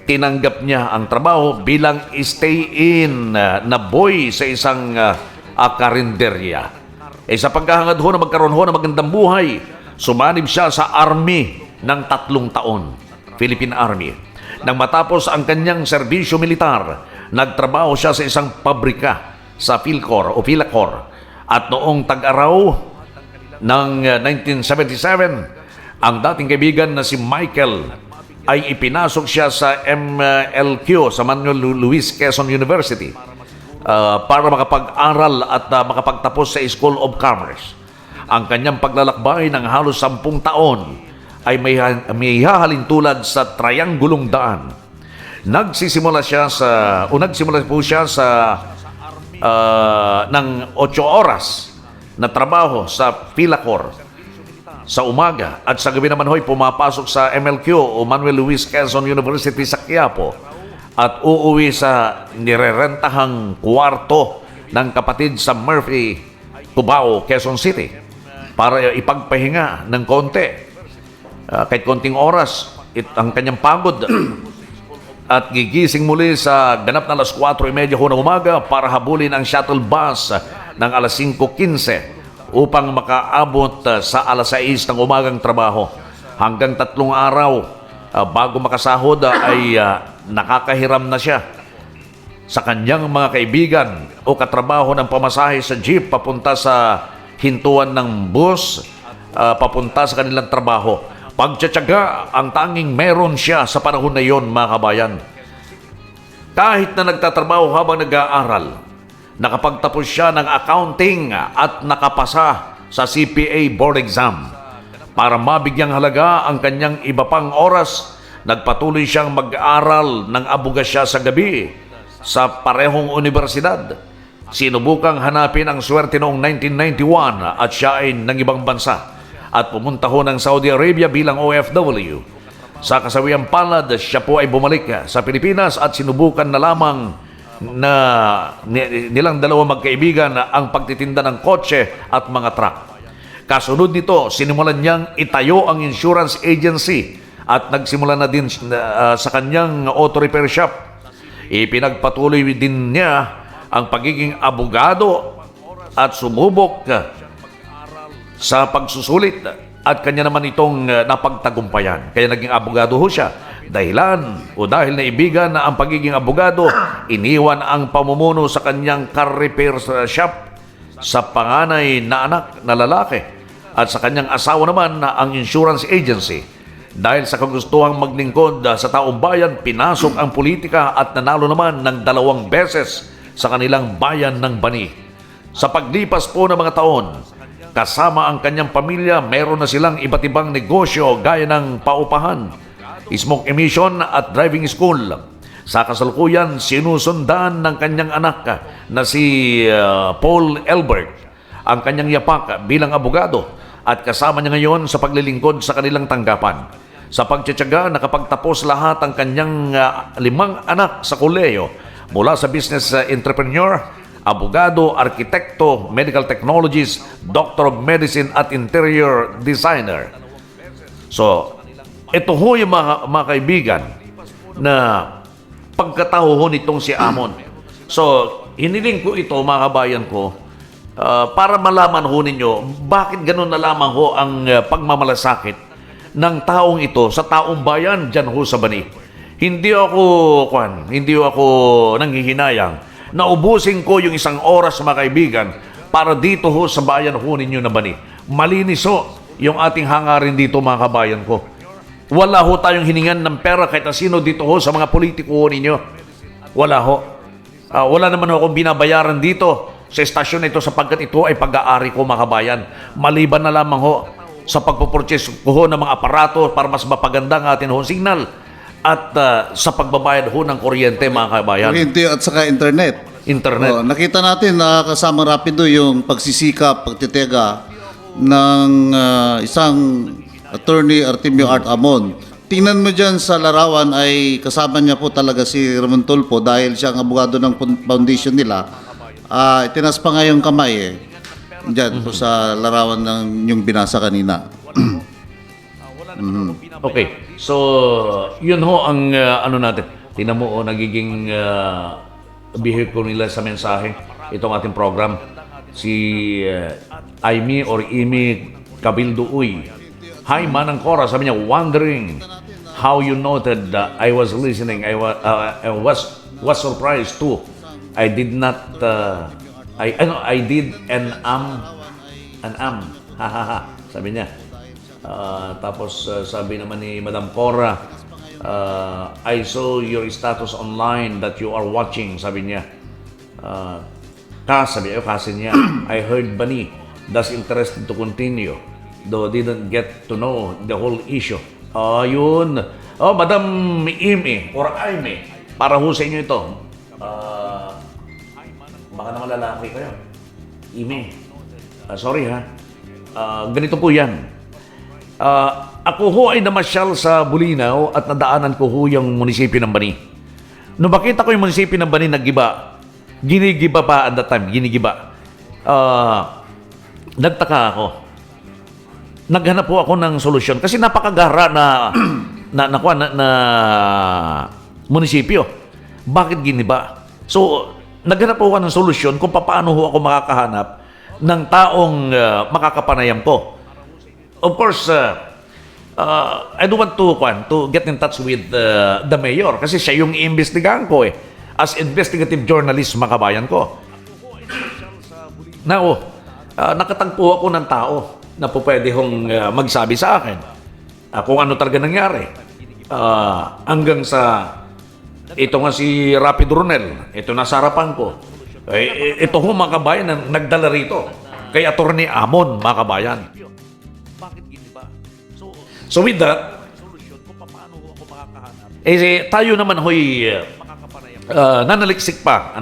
S1: tinanggap niya ang trabaho bilang stay-in na boy sa isang karinderya. Sa paghahangad ho na magkaroon ho ng magandang buhay, sumanib siya sa Army ng 3 taon, Philippine Army. Nang matapos ang kanyang serbisyo militar, nagtrabaho siya sa isang pabrika sa Philcor o Philacor. At noong tag-araw ng 1977, ang dating kaibigan na si Michael ay ipinasok siya sa MLQ sa Manuel Luis Quezon University para makapag-aral at makapagtapos sa School of Commerce. Ang kanyang paglalakbay ng halos 10 taon ay may hahalin tulad sa Triangulong Daan. Nagsimula po siya sa ng 8 oras na trabaho sa Philacor sa umaga at sa gabi naman ho'y pumapasok sa MLQ o Manuel Luis Quezon University sa Quiapo at uuwi sa nirerentahang kwarto ng kapatid sa Murphy, Cubao, Quezon City para ipagpahinga ng konti. Kahit konting oras, ang kanyang pagod at gigising muli sa ganap na alas 4:30 ho ng umaga para habulin ang shuttle bus ng alas 5:15 upang makaabot sa alas 6 ng umagang trabaho. Hanggang 3 araw bago makasahod ay nakakahiram na siya sa kanyang mga kaibigan o katrabaho ng pamasahe sa jeep papunta sa hintuan ng bus papunta sa kanilang trabaho. Pagtsatsaga ang tanging meron siya sa panahon na iyon, mga kabayan. Kahit na nagtatrabaho habang nag-aaral, nakapagtapos siya ng accounting at nakapasa sa CPA board exam. Para mabigyang halaga ang kanyang iba pang oras, nagpatuloy siyang mag-aaral ng abogasya sa gabi sa parehong universidad. Sinubukang hanapin ang swerte noong 1991 at siya ay ng ibang bansa at pumunta ho ng Saudi Arabia bilang OFW. Sa kasawiyang palad, siya po ay bumalik sa Pilipinas at sinubukan na lamang na nilang dalawa magkaibigan ang pagtitinda ng kotse at mga truck. Kasunod nito, sinimulan niyang itayo ang insurance agency at nagsimula na din sa kanyang auto repair shop. Ipinagpatuloy din niya ang pagiging abogado at sumubok sa pagsusulit at kanya naman itong napagtagumpayan. Kaya naging abogado ho siya. Dahil naibigan na ang pagiging abogado, iniwan ang pamumuno sa kanyang car repair shop sa panganay na anak na lalaki at sa kanyang asawa naman na ang insurance agency. Dahil sa kagustuhang maglingkod sa taong bayan, pinasok ang politika at nanalo naman ng 2 beses sa kanilang bayan ng Bani. Sa paglipas po ng mga taon, Kasama ang kanyang pamilya, meron na silang iba't ibang negosyo gaya ng paupahan, smoke emission at driving school. Sa kasalukuyan, sinusundan ng kanyang anak na si Paul Elbert ang kanyang yapak bilang abogado at kasama niya ngayon sa paglilingkod sa kanilang tanggapan. Sa pagtsatsaga, nakapagtapos lahat ang kanyang 5 anak sa kolehiyo mula sa business entrepreneur, abogado, arkitekto, medical technologist, doctor of medicine at interior designer. So, ito ho yung mga kaibigan na pagkatao ho nitong si Amon. So, hiniling ko ito mga kabayan ko para malaman ho ninyo bakit ganun na lamang ho ang pagmamalasakit ng taong ito sa taong bayan dyan ho sa Bani. Hindi ako nanghihinayang na ubusin ko yung 1 oras mga kaibigan para dito ho sa bayan ho ninyo na Bani. Malinis ho yung ating hangarin dito mga kabayan ko. Wala ho tayong hiningan ng pera kahit na sino dito ho sa mga politiko ho ninyo. Wala ho. Wala naman ho akong binabayaran dito sa estasyon ito sapagkat ito ay pag-aari ko mga kabayan. Maliban na lamang ho sa pagpupurchase ko ho ng mga aparato para mas mapaganda ang atin ho signal at sa pagbabayad ho ng kuryente mga kabayan.
S3: Kuryente at saka internet.
S1: Internet.
S3: Nakita natin na kasama rapido yung pagsisikap, pagtitega ng isang attorney Artemio Art Amon. Tingnan mo dyan sa larawan ay kasama niya po talaga si Ramon Tulfo dahil siya ang abogado ng foundation nila. Itinas pa nga yung kamay dyan po sa larawan ng yung binasa kanina.
S1: Okay. So, yun ho ang ano natin. Tingnan mo nagiging vehicle nila sa mensahe. Itong ating program. Si Aimee or Imi Cabildo Uy. Hi, Manang Cora. Sabi niya, wondering how you noted I was listening. I was surprised too. I did not, I did an am. Ha ha ha. Sabi niya. Tapos sabi naman ni Madam Cora, I saw your status online that you are watching. Sabi niya. Kasi niya, I heard Bani. That's interesting to continue. Though didn't get to know the whole issue. Yun. Madam Imi or Aimee, para ho sa inyo ito. Baka naman lalaki kayo. Imi. Sorry ha. Ganito po yan. Ako ho ay namasyal sa Bulinaw at nadaanan ko ho yung munisipyo ng Bani. Nung makita ko yung munisipyo ng Bani naggiba, ginigiba pa at that time, ginigiba. Nagtaka ako. Naghanap po ako ng solusyon kasi napakagara na munisipyo. Bakit giniba? So, naghanap po ako ng solusyon kung paano ho ako makakahanap ng taong makakapanayam ko. Of course, I don't want to get in touch with the mayor kasi siya yung iimbestigahan ko as investigative journalist mga kabayan ko. Now, nakatagpo ako ng tao na po pwede hong magsabi sa akin kung ano talaga nangyari. Hanggang sa ito nga si Rapid Ronel, ito nasa harapan ko. Ito ho mga kabayan na nagdala rito kay Attorney Amon mga kabayan. So with that, tayo naman ho'y nanaliksik pa.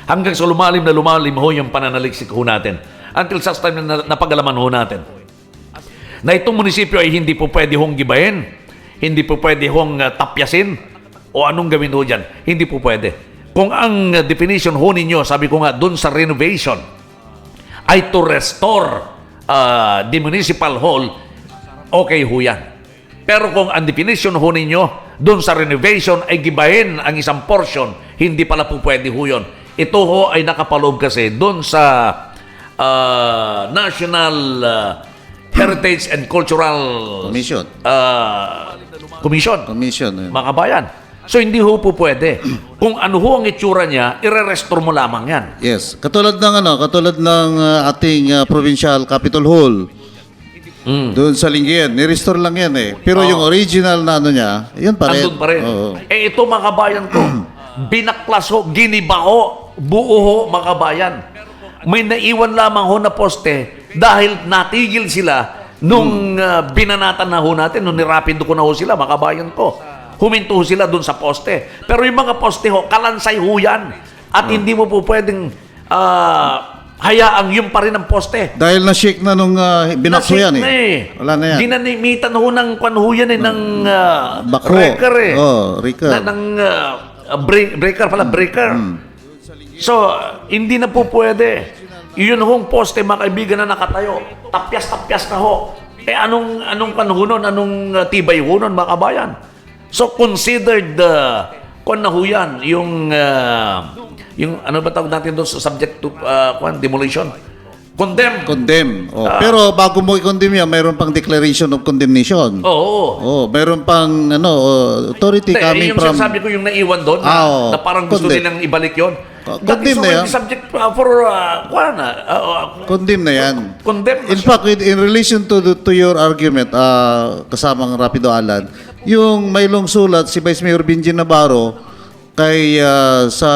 S1: Hanggang sa lumalim ho yung pananaliksik ho natin. Until such time na napagalaman ho natin na itong munisipyo ay hindi po pwede hong gibahin, hindi po pwede hong tapyasin o anong gawin ho dyan. Hindi po pwede. Kung ang definition ho ninyo, sabi ko nga, dun sa renovation ay to restore the municipal hall, okay ho yan. Pero kung ang definition ho ninyo, dun sa renovation ay gibahin ang isang portion, hindi pala po pwede ho yun. Ito ho ay nakapaloob kasi dun sa National Heritage and Cultural Commission,
S3: Mga
S1: kabayan. So hindi ho po pwede. Kung ano ho ang itsura niya, ire-restore mo lamang yan.
S3: Yes, katulad ng ating provincial Capitol Hall. Doon sa Lingayen, ni-restore lang yan Pero yung original na niya, yun pa rin.
S1: Andun pa rin.
S3: Oo.
S1: Ito mga kabayan ko, binaklas ho, giniba ho, buo ho mga kabayan. may naiwan lamang ho na poste dahil natigil sila nung binanatan na ho natin, nung nirapido ko na ho sila, mga kabayan ko. Huminto ho sila dun sa poste. Pero yung mga poste ho, kalansay ho yan. At hindi mo po pwedeng hayaang yung pa rin ang poste.
S3: Dahil na-shake na nung binakso yan
S1: Na
S3: Wala na yan.
S1: Dinanimitan ho ng ho yan ng
S3: Bakro.
S1: breaker
S3: Breaker.
S1: Breaker pala, breaker. So, hindi na po pwede. Yun hong poste, mga kaibigan na nakatayo. Tapyas-tapyas na ho. Anong panahon nun? Anong tibay ho nun, mga kabayan? So, considered kung na ho yan, yung ano ba tawag natin doon sa subject to demolition? Condemn.
S3: Pero bago mo i-condemn yan, mayroon pang declaration of condemnation.
S1: Oo.
S3: Mayroon pang authority coming
S1: yung
S3: from...
S1: sinasabi ko yung naiwan doon na parang gusto nilang ibalik yun.
S3: Condemn na yan.
S1: Subject for
S3: Condemn na yan.
S1: Condemn na
S3: In fact, in relation to your argument, kasamang Rapido Alan, yung may long sulat si Vice Mayor Benji Navarro kay sa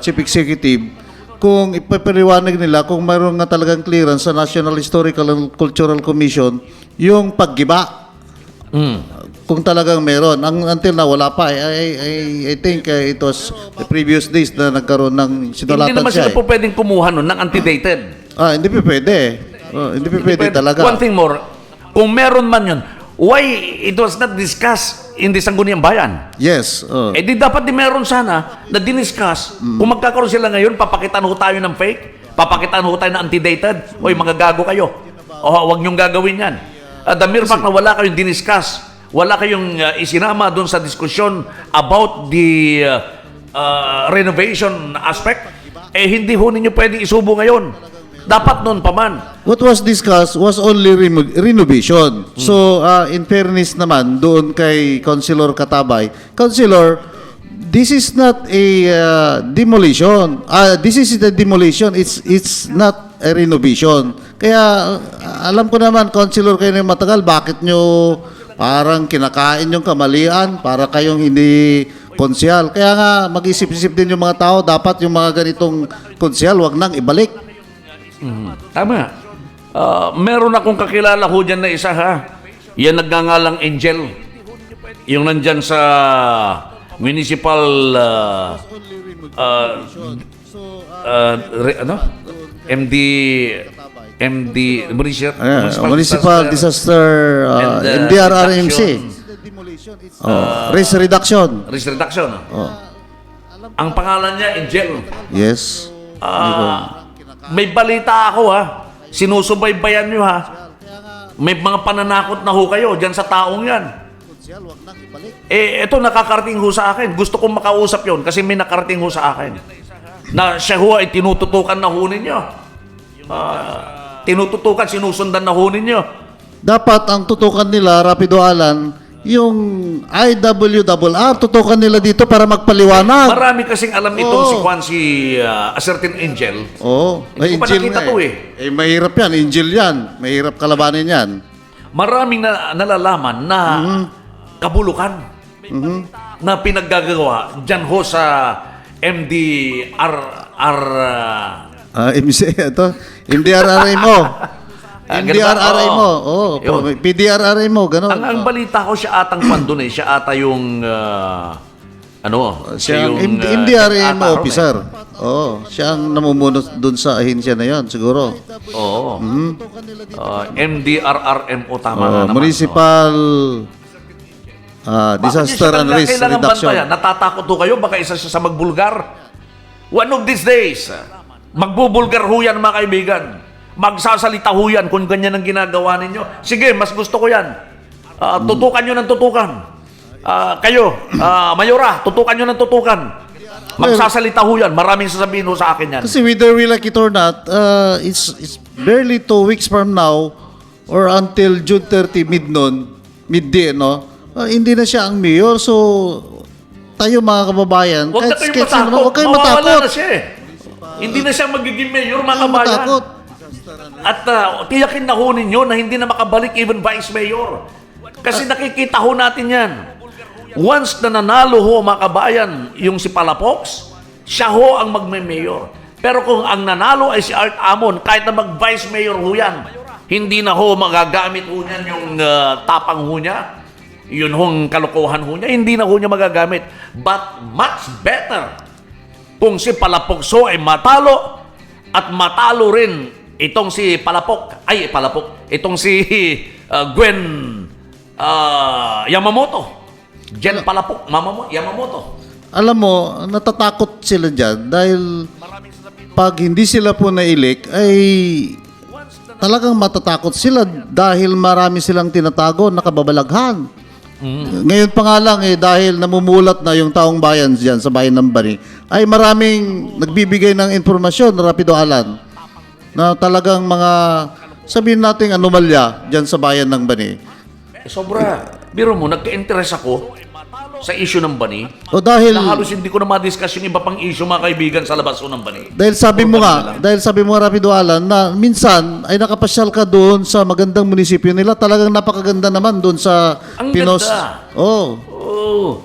S3: Chief Executive kung ipapaliwanag nila kung mayroon nga talagang clearance sa National Historical and Cultural Commission yung paggiba. Kung talagang meron. Until na wala pa. I think it was the previous days na nagkaroon ng sinulatan
S1: Hindi naman
S3: siya.
S1: sila po pwedeng kumuha nun ng antedated.
S3: Hindi pa pwede. Hindi pa pwede talaga.
S1: One thing more, kung meron man yun, why it was not discussed in the Sangguniang Bayan?
S3: Yes.
S1: Di dapat di meron sana na diniscuss. Kung magkakaroon sila ngayon, papakitaan ho tayo ng fake, papakitaan ho tayo ng antedated, oy, mga gago kayo. Huwag niyong gagawin yan. The mere fact na wala kayong diniscuss, wala kayong isinama doon sa diskusyon about the renovation aspect, hindi ho ninyo pwedeng isubo ngayon. Dapat noon pa man.
S3: What was discussed was only renovation. So, in fairness naman, doon kay Councilor Katabay, Councilor, this is not a demolition. This is the demolition. It's not a renovation. Kaya, alam ko naman, Councilor, kayo na matagal, bakit nyo parang kinakain yung kamalian para kayong hindi konsyal. Kaya nga, mag-isip-isip din yung mga tao, dapat yung mga ganitong konsyal, wag nang ibalik.
S1: Tama. Meron akong kakilala ho dyan na isa ha. Yan nagngangalang Angel. Yung nandyan sa municipal
S3: Municipal Disaster MDRRMC. Risk reduction.
S1: Risk reduction. Ang pangalan niya, Angel.
S3: Yes.
S1: May balita ako ha. Sinusubaybayan nyo ha. May mga pananakot na ho kayo dyan sa taong yan. Ito nakakarating ho sa akin. Gusto kong makausap yon kasi may nakarating ho sa akin. Na siya ho ay tinututukan na ho ninyo. Tinututukan, sinusundan na ho ninyo.
S3: Dapat ang tutukan nila, Rapido Alan, yung IWRR, tutukan nila dito para magpaliwanag.
S1: Marami kasing alam itong a certain Angel.
S3: May
S1: Hindi ko pa
S3: Angel
S1: nakita
S3: nga
S1: to
S3: mahirap yan, Angel yan. Mahirap kalabanin yan.
S1: Maraming nalalaman na kabulukan na pinaggagawa dyan ho sa
S3: MDRRMO. MDRRMO. PDRRMO, gano'n.
S1: Ang balita ko siya atang pandun siya ata yung
S3: siya yung
S1: yung
S3: MDRRMO officer. Siya ang namumuno dun sa ahensya na yan, siguro.
S1: Oo. MDRRMO, tama na naman.
S3: Municipal Disaster and Risk Reduction.
S1: Natatakot ho kayo, baka isa siya sa magbulgar. One of these days, magbubulgar ho yan, mga kaibigan. Magsasalita ho yan kung ganyan ang ginagawa ninyo. Sige, mas gusto ko yan. Tutukan nyo ng tutukan. Kayo, Mayora, tutukan nyo ng tutukan. Magsasalita ho yan. Maraming sasabihin ho sa akin yan.
S3: Kasi whether we like it or not, it's barely 2 weeks from now or until June 30 midday, no? Hindi na siya ang mayor. So, tayo mga kababayan,
S1: Huwag na kayong matakot.
S3: huwag kayong
S1: Mawawala
S3: matakot.
S1: na siya. Hindi na siya magiging mayor, mga
S3: Huwag kayong
S1: kabayan.
S3: matakot.
S1: At tiyakin na ho ninyo na hindi na makabalik even vice mayor. Kasi nakikita ho natin yan. Once na nanalo ho, mga kabayan, yung si Palafox, siya ho ang magme-mayor. Pero kung ang nanalo ay si Art Amon, kahit na mag-vice mayor ho yan, hindi na ho magagamit ho niyan yung tapang ho niya, yun hong kalokohan ho niya, hindi na ho niya magagamit. But much better kung si Palapokso ay matalo at matalo rin itong si itong si Gwen Yamamoto. Jen Palapok, Yamamoto.
S3: Alam mo, natatakot sila dyan dahil pag hindi sila po na-elect ay talagang matatakot sila dahil marami silang tinatago na kababalaghan. Ngayon pa nga lang dahil namumulat na yung taong bayan dyan sa bayan ng Bani, ay maraming nagbibigay ng informasyon na Rapido Alan na talagang mga sabihin nating anomalya dyan sa bayan ng Bani.
S1: Sobra. Biro mo, nagka-interest ako sa issue ng Bani.
S3: O dahil
S1: Na halos hindi ko na ma-discuss yung iba pang issue, mga kaibigan, sa labas ng Bani.
S3: dahil sabi mo nga Rapido Alan na minsan ay nakapasyal ka doon sa magandang munisipyo nila, talagang napakaganda naman doon sa
S1: Ang
S3: Pinos.
S1: ganda.
S3: Oh.
S1: Oo.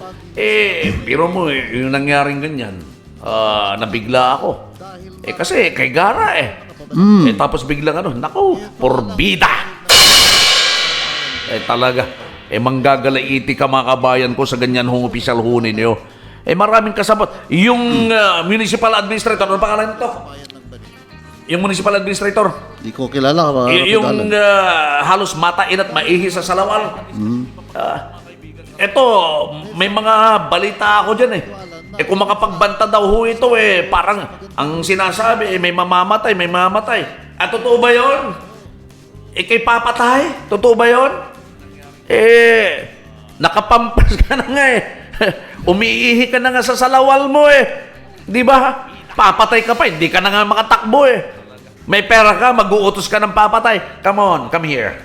S1: Biro mo, yung nangyaring ganyan, nabigla ako. Kasi kay Gara tapos biglang naku, porbida. Talaga. Manggagalaiti ka mga kabayan ko sa ganyan hong opisyal ho ninyo. Maraming kasabot. Yung municipal administrator, ano pangalan nito? Yung municipal administrator.
S3: Di ko kilala ka
S1: Yung halos matain at maihi sa salawal. Ito, may mga balita ako dyan kung makapagbanta daw ho ito parang ang sinasabi may mamamatay. At totoo ba yun? Kay papatay? Totoo ba yun? Nakapampas ka na nga umiihi ka na nga sa salawal mo Di ba? Papatay ka pa, hindi ka na nga makatakbo May pera ka, mag-uutos ka ng papatay. Come on, come here.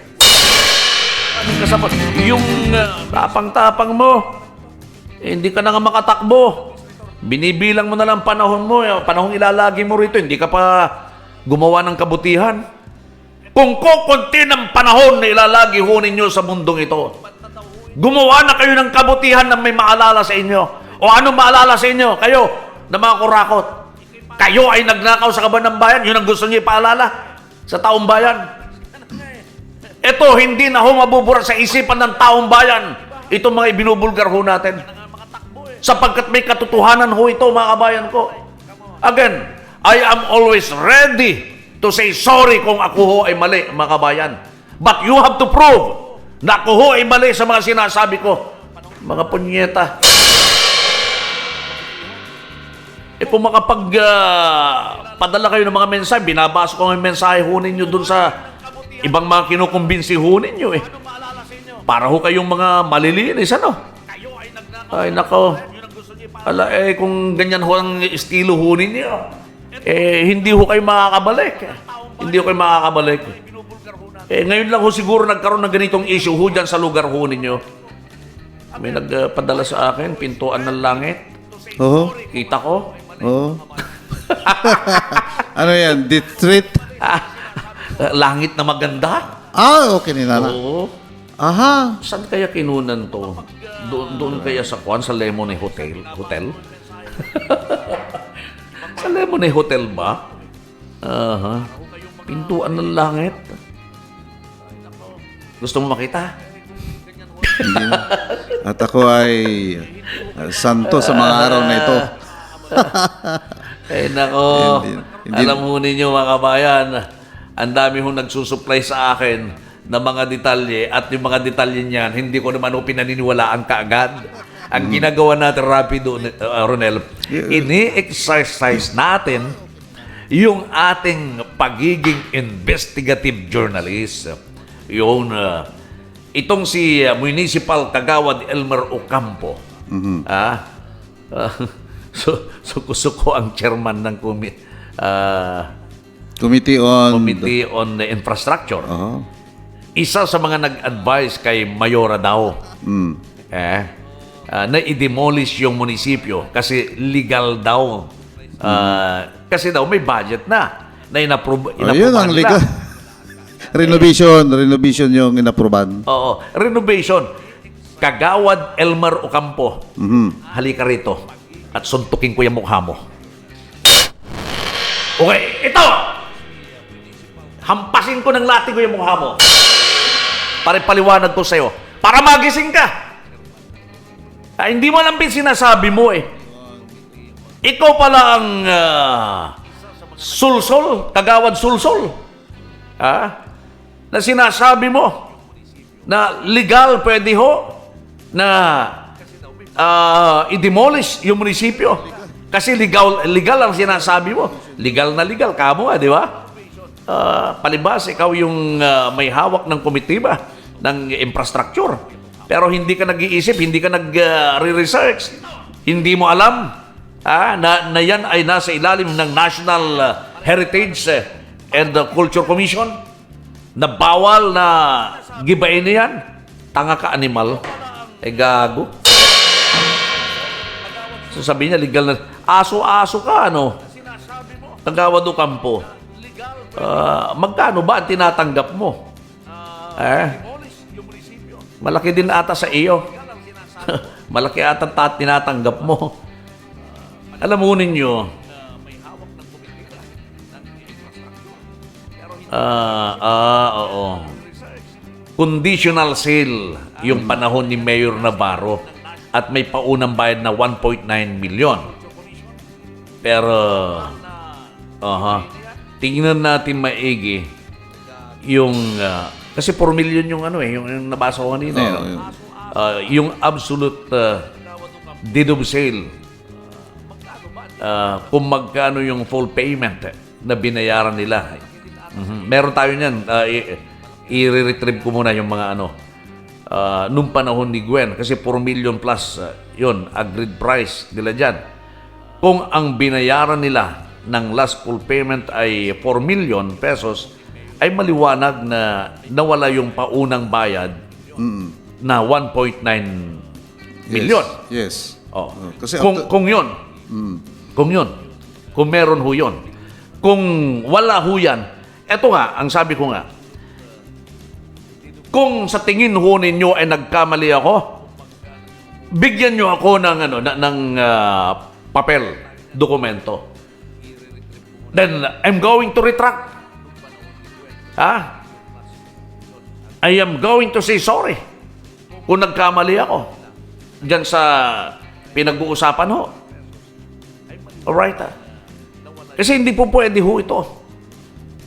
S1: Kasabot, yung tapang-tapang mo, hindi ka na nga makatakbo. Binibilang mo na lang panahon mo, panahong ilalagi mo rito, hindi ka pa gumawa ng kabutihan. Kung kukunti ng panahon na ilalagi ho ninyo sa mundong ito, gumawa na kayo ng kabutihan na may maalala sa inyo. O anong maalala sa inyo? Kayo, na mga kurakot. Kayo ay nagnakaw sa kaban ng bayan, yun ang gusto niyo ipaalala sa taong bayan. Ito, hindi na ho mabubura sa isipan ng taong bayan. Itong mga ibinubulgar ho natin. Sapagkat may katotohanan ho ito, mga kabayan ko. Again, I am always ready to say sorry kung ako ho ay mali, mga kabayan. But you have to prove na ako ho ay mali sa mga sinasabi ko. Mga punyeta. Kung makapagpadala kayo ng mga mensahe, binabasa ko ang mensahe ho ninyo dun sa ibang mga kinukumbinsi ho ninyo Para ho kayong mga malilinis, Ay, nako. Kung ganyan ho ang estilo ho ninyo, hindi ho kayo makakabalik. Hindi ho kayo makakabalik. Ngayon lang ho siguro nagkaroon ng ganitong issue ho dyan sa lugar ho ninyo. May nagpadala sa akin, pintuan ng langit.
S3: Oo.
S1: Kita ko.
S3: Oo. Ano yan? Detroit?
S1: Langit na maganda.
S3: Okay nila.
S1: Oo.
S3: Aha.
S1: Saan kaya kinunan to? Doon kaya sa Kwan, sa Lemonade Hotel? Sa Lemonade Hotel ba? Pintuan ng langit. Gusto mo makita?
S3: At ako ay santo sa mga araw na ito.
S1: Nako.
S3: Hindi.
S1: Alam mo ninyo mga kabayan, ang dami hong nagsusupply sa akin ng mga detalye at yung mga detalye niyan, hindi ko naman pinaniniwalaan kaagad. Ang ginagawa natin rapido, Ronel, ini-exercise natin yung ating pagiging investigative journalist. Yung itong si Municipal Kagawad Elmer Ocampo. Suko ang chairman ng
S3: Committee on
S1: the Infrastructure.
S3: Uh-huh.
S1: Isa sa mga nag-advise kay Mayora daw na i-demolish yung munisipyo kasi legal daw. Kasi daw may budget na inapprove
S3: Ayun ang legal. Renovation yung inaproban.
S1: Oo, renovation. Kagawad Elmer Ocampo. Halika rito at suntukin ko yung mukha mo. Okay, ito! Hampasin ko ng lati ko yung mukha mo. Paliwanag ko sa'yo. Para magising ka. Hindi mo alam sinasabi mo eh. Ikaw pala ang sulsol, kagawad sulsol. Na sinasabi mo na legal pwede ho na i-demolish yung munisipyo. Kasi legal ang sinasabi mo. Legal na legal. Kamo di ba? Palibas, ikaw yung may hawak ng komitiba ng infrastructure. Pero hindi ka nag-iisip, hindi ka nag-research. Hindi mo alam na yan ay nasa ilalim ng National Heritage and Culture Commission na bawal na gibain yan. Tanga ka, animal. Gago. Sasabihin niya, legal na. Aso-aso ka, ano? Kagawad o kampo. Magkano ba ang tinatanggap mo? Malaki din ata sa iyo. Malaki ata tinatanggap mo. Alam mo ninyo, oo. Conditional sale yung panahon ni Mayor Navarro at may paunang bayad na 1.9 million. Pero, tingnan natin maigi yung, kasi 4 million yung yung nabasa ko kanina. Yung absolute deed of sale. Kung magkano yung full payment na binayaran nila. Meron tayo niyan. I-retrieve ko muna yung mga nung panahon ni Gwen. Kasi 4 million plus yun, agreed price nila dyan. Kung ang binayaran nila ng last full payment ay 4 million pesos, ay maliwanag na nawala yung paunang bayad na 1.9 million.
S3: Yes.
S1: Kasi kung yun, kung meron ho yun, kung wala ho yan, eto nga, ang sabi ko nga, kung sa tingin ho ninyo ay nagkamali ako, bigyan nyo ako ng papel, dokumento. Then, I'm going to retract. I am going to say sorry kung nagkamali ako diyan sa pinag-uusapan ho. Alright, Kasi hindi po pwede ho ito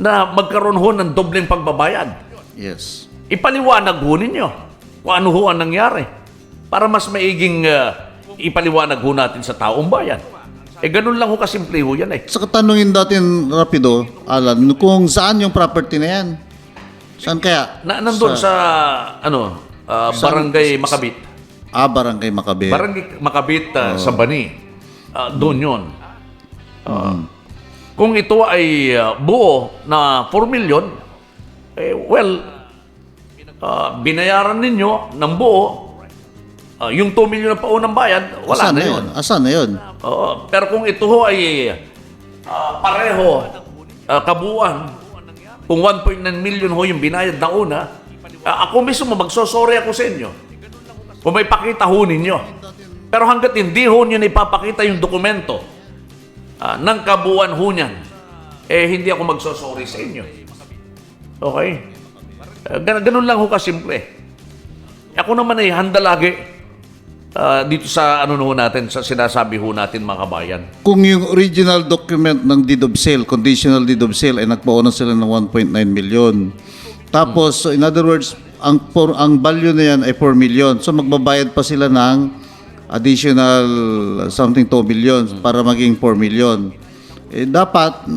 S1: na magkaroon ho ng dobleng pagbabayad.
S3: Yes.
S1: Ipaliwanag ho ninyo kung ano ho ang nangyari para mas maiging ipaliwanag ho natin sa taong bayan. Ganun lang ho kasimple ho yan
S3: Saka tanungin natin rapido, Alan, kung saan yung property na yan? Saan kaya?
S1: Nandun sa Barangay Makabit.
S3: Barangay Makabit.
S1: Barangay Makabit sa Bani. Doon yun. Kung ito ay buo na 4 million, binayaran ninyo ng buo, yung 2 million na paunang bayad, wala na yun.
S3: Asan na yun?
S1: Pero kung ito ho ay pareho, kabuuan, kung 1.9 million ho yung binayad na una, ako mismo magsosorry ako sa inyo. Kung may pakita ho ninyo. Pero hanggat hindi ho nyo na ipapakita yung dokumento ng kabuuan ho niyan, hindi ako magsosorry sa inyo. Okay? Ganun lang ho kasimple. Ako naman ay handa lagi dito sa natin, sa sinasabi ho natin mga kabayan.
S3: Kung yung original document ng deed of sale, conditional deed of sale, ay nagpauna sila ng 1.9 million. Tapos, so in other words, ang value na yan ay 4 million. So magbabayad pa sila ng additional something 2 million para maging 4 million. Dapat,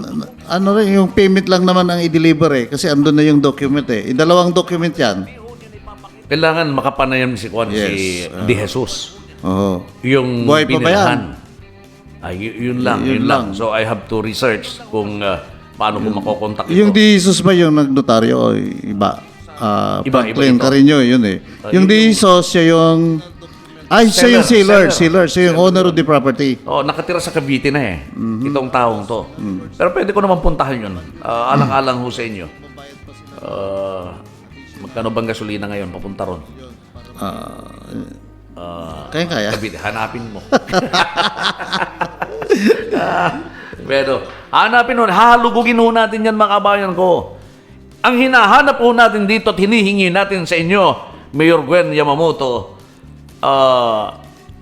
S3: yung payment lang naman ang i-deliver kasi andun na yung document dalawang document yan.
S1: Kailangan makapanayam si Juan, si De Jesus. Yung
S3: buhay pa ba yan?
S1: Yun lang. So I have to research kung paano ko makokontak ito.
S3: Yung De Jesus ba yung nagnotaryo o iba? Franklin Carino, yun yung De Jesus, siya yung siya yung seller. Siya yung owner of the property.
S1: Nakatira sa Cavite na itong taong to. Pero pwede ko naman puntahan yun. Alang-alang ho sa inyo. Magkano bang gasolina ngayon papunta ron?
S3: Kaya.
S1: Cavite, hanapin mo. Pero, hanapin nun, halugugin ho natin yan mga kabayan ko. Ang hinahanap ho natin dito at hinihingi natin sa inyo, Mayor Gwen Yamamoto,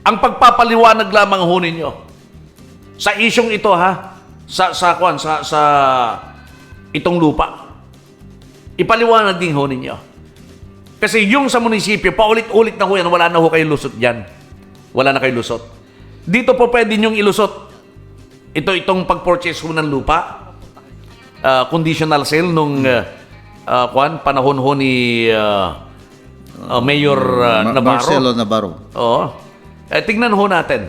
S1: ang pagpapaliwanag lamang ho ninyo sa isyong ito ha, sa itong lupa. Ipaliwanag din ho ninyo. Kasi yung sa munisipyo, paulit-ulit na ho yan, wala na ho kayo lusot dyan. Wala na kayo lusot. Dito po pwede nyong ilusot. Itong pag-purchase ho ng lupa, conditional sale nung panahon ho ni Mayor Navarro.
S3: Marcelo Navarro.
S1: Oo. Tingnan ho natin.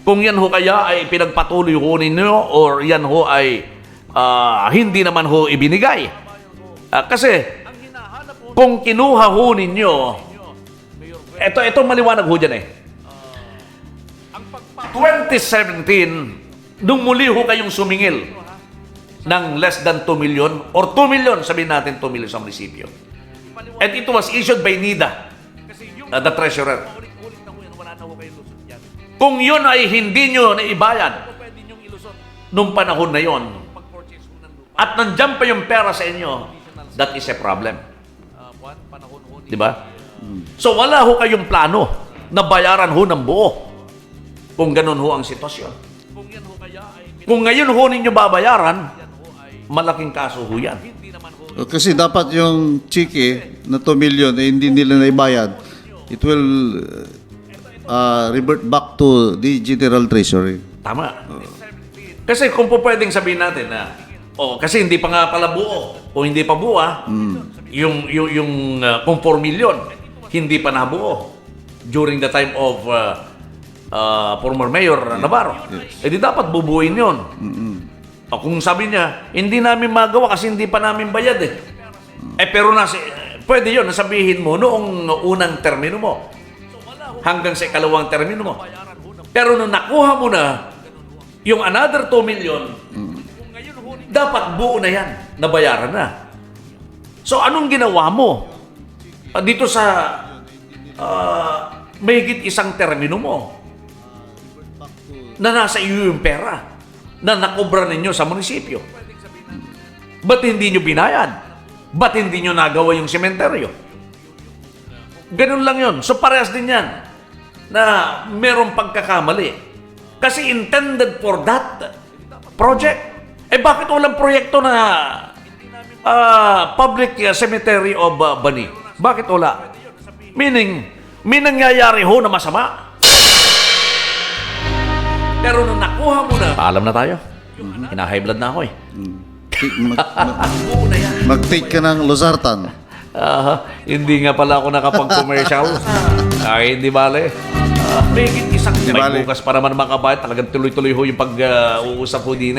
S1: Kung yan ho kaya ay pinagpatuloy ho ninyo or yan ho ay hindi naman ho ibinigay. Kasi kung kinuha ho ninyo, ito maliwanag ho dyan 2017, nung muli ho kayong sumingil ng less than 2 million or 2 million, sabihin natin 2 million sa munisipyo. And it was issued by NIDA, the treasurer. Kung yun ay hindi nyo naibayad nung panahon na yon at nandyan pa yung pera sa inyo, that is a problem. Diba? So wala ho kayong plano na bayaran ho ng buo kung ganun ho ang sitwasyon. Kung ngayon ho ninyo babayaran, malaking kaso ho yan.
S3: Kasi dapat yung chiki na 2 million hindi nila naibayad. It will revert back to the General Treasury.
S1: Tama. Kasi kung po pwedeng sabihin natin na kasi hindi pa nga pala buo o hindi pa buo yung kung 4 million hindi pa nabuo during the time of former Mayor Navarro. Di dapat bubuin yun. Kung sabi niya, hindi namin magawa kasi hindi pa namin bayad pero pwede yun, nasabihin mo noong unang termino mo hanggang sa ikalawang termino mo. Pero nung nakuha mo na yung another 2 million, dapat buo na yan, nabayaran na. So anong ginawa mo dito sa mahigit isang termino mo na nasa iyo yung pera na nakobra ninyo sa munisipyo? Ba't hindi nyo binayad? Ba't hindi nyo nagawa yung sementeryo? Ganun lang yun. So parehas din yan na merong pagkakamali. Kasi intended for that project. Bakit walang proyekto na public cemetery of Bani? Bakit wala? Meaning, may nangyayari ho na masama. Pero nung nakuha mo na, paalam na tayo. Hina-high blood na ako buo na yan.
S3: Mag-take ka ng losartan.
S1: Hindi nga pala ako nakapag-commercial. Hindi bale. May isang may bukas pa naman mga kabayan. Talagang tuloy-tuloy ho yung pag-uusap ho din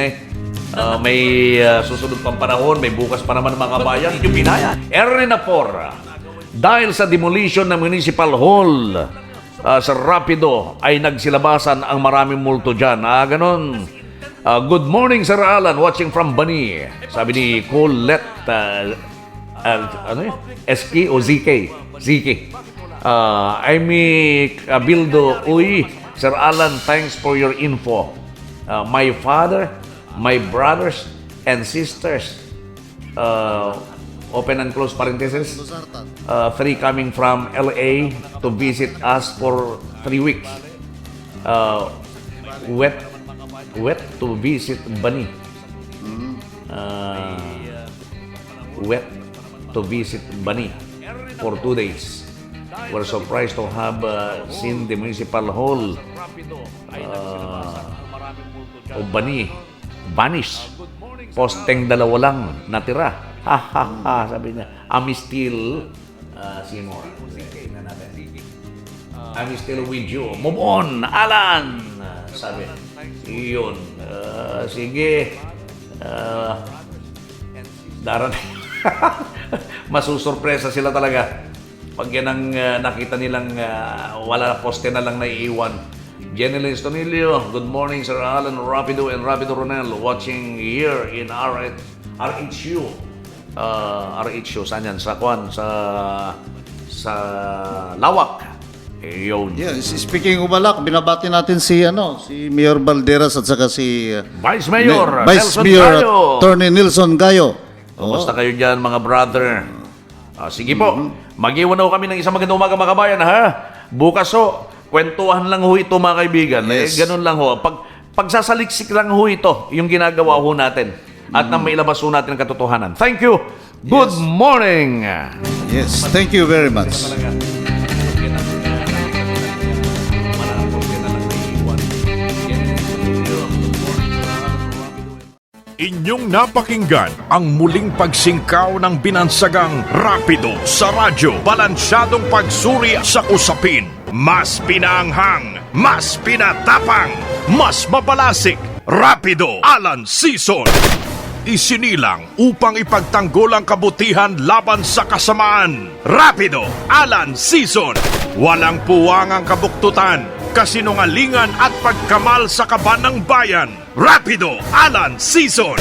S1: may susunod pang panahon, may bukas pa naman mga kabayan. Yung binaya. Erna Porra, dahil sa demolition ng Municipal Hall sa Rapido ay nagsilabasan ang maraming multo dyan. Ganon. Good morning, Sir Alan, watching from Bani. Sabi ni Colette, SK o ZK? ZK. Amy Cabildo, uy, Sir Alan, thanks for your info. My father, my brothers and sisters, open and close parentheses, 3 coming from LA to visit us for 3 weeks. Wet to visit Bani. Wet to visit Bani for 2 days. We're surprised to have seen the municipal hall of Bani vanish. Posteng 2 lang natira. Ha ha ha, sabi niya. I'm still Seymour. I'm still with you. Move on, Alan. Sabi. Iyon. Sige. Darating. Masusurpresa sila talaga. Pag yan ang nakita nilang wala poste na lang naiiwan. Jenny Stonilio, good morning Sir Alan Rapido and Rapido Ronel, watching here in RHU. RHU, saan yan? Sa Lawak. Yun.
S3: Yeah, speaking of Balak, binabati natin si Mayor Balderas at saka si
S1: Vice Mayor
S3: Vice
S1: Nelson
S3: Mayor
S1: Gayo.
S3: Attorney Nelson Gayo.
S1: Kumusta kayo dyan, mga brother? Sige po, mag-iwan na ho kami ng isang magandang umaga, mga kabayan, ha? Bukas ho, kwentuhan lang ho ito, mga kaibigan.
S3: Yes.
S1: Ganun lang ho. Pagsasaliksik lang ho ito, yung ginagawa ho natin. At nang mailabas ho natin ang katotohanan. Thank you. Good morning.
S3: Yes, thank you very much.
S2: Inyong napakinggan ang muling pagsingkaw ng binansagang Rapido sa radyo. Balansyadong pagsuri sa usapin. Mas pinaanghang, mas pinatapang, mas mabalasik. Rapido Alan Season. Isinilang upang ipagtanggol ang kabutihan laban sa kasamaan. Rapido Alan Season. Walang puwang ang kabuktutan, kasinungalingan at pagkamal sa kaban ng bayan. Rapido Alan Season.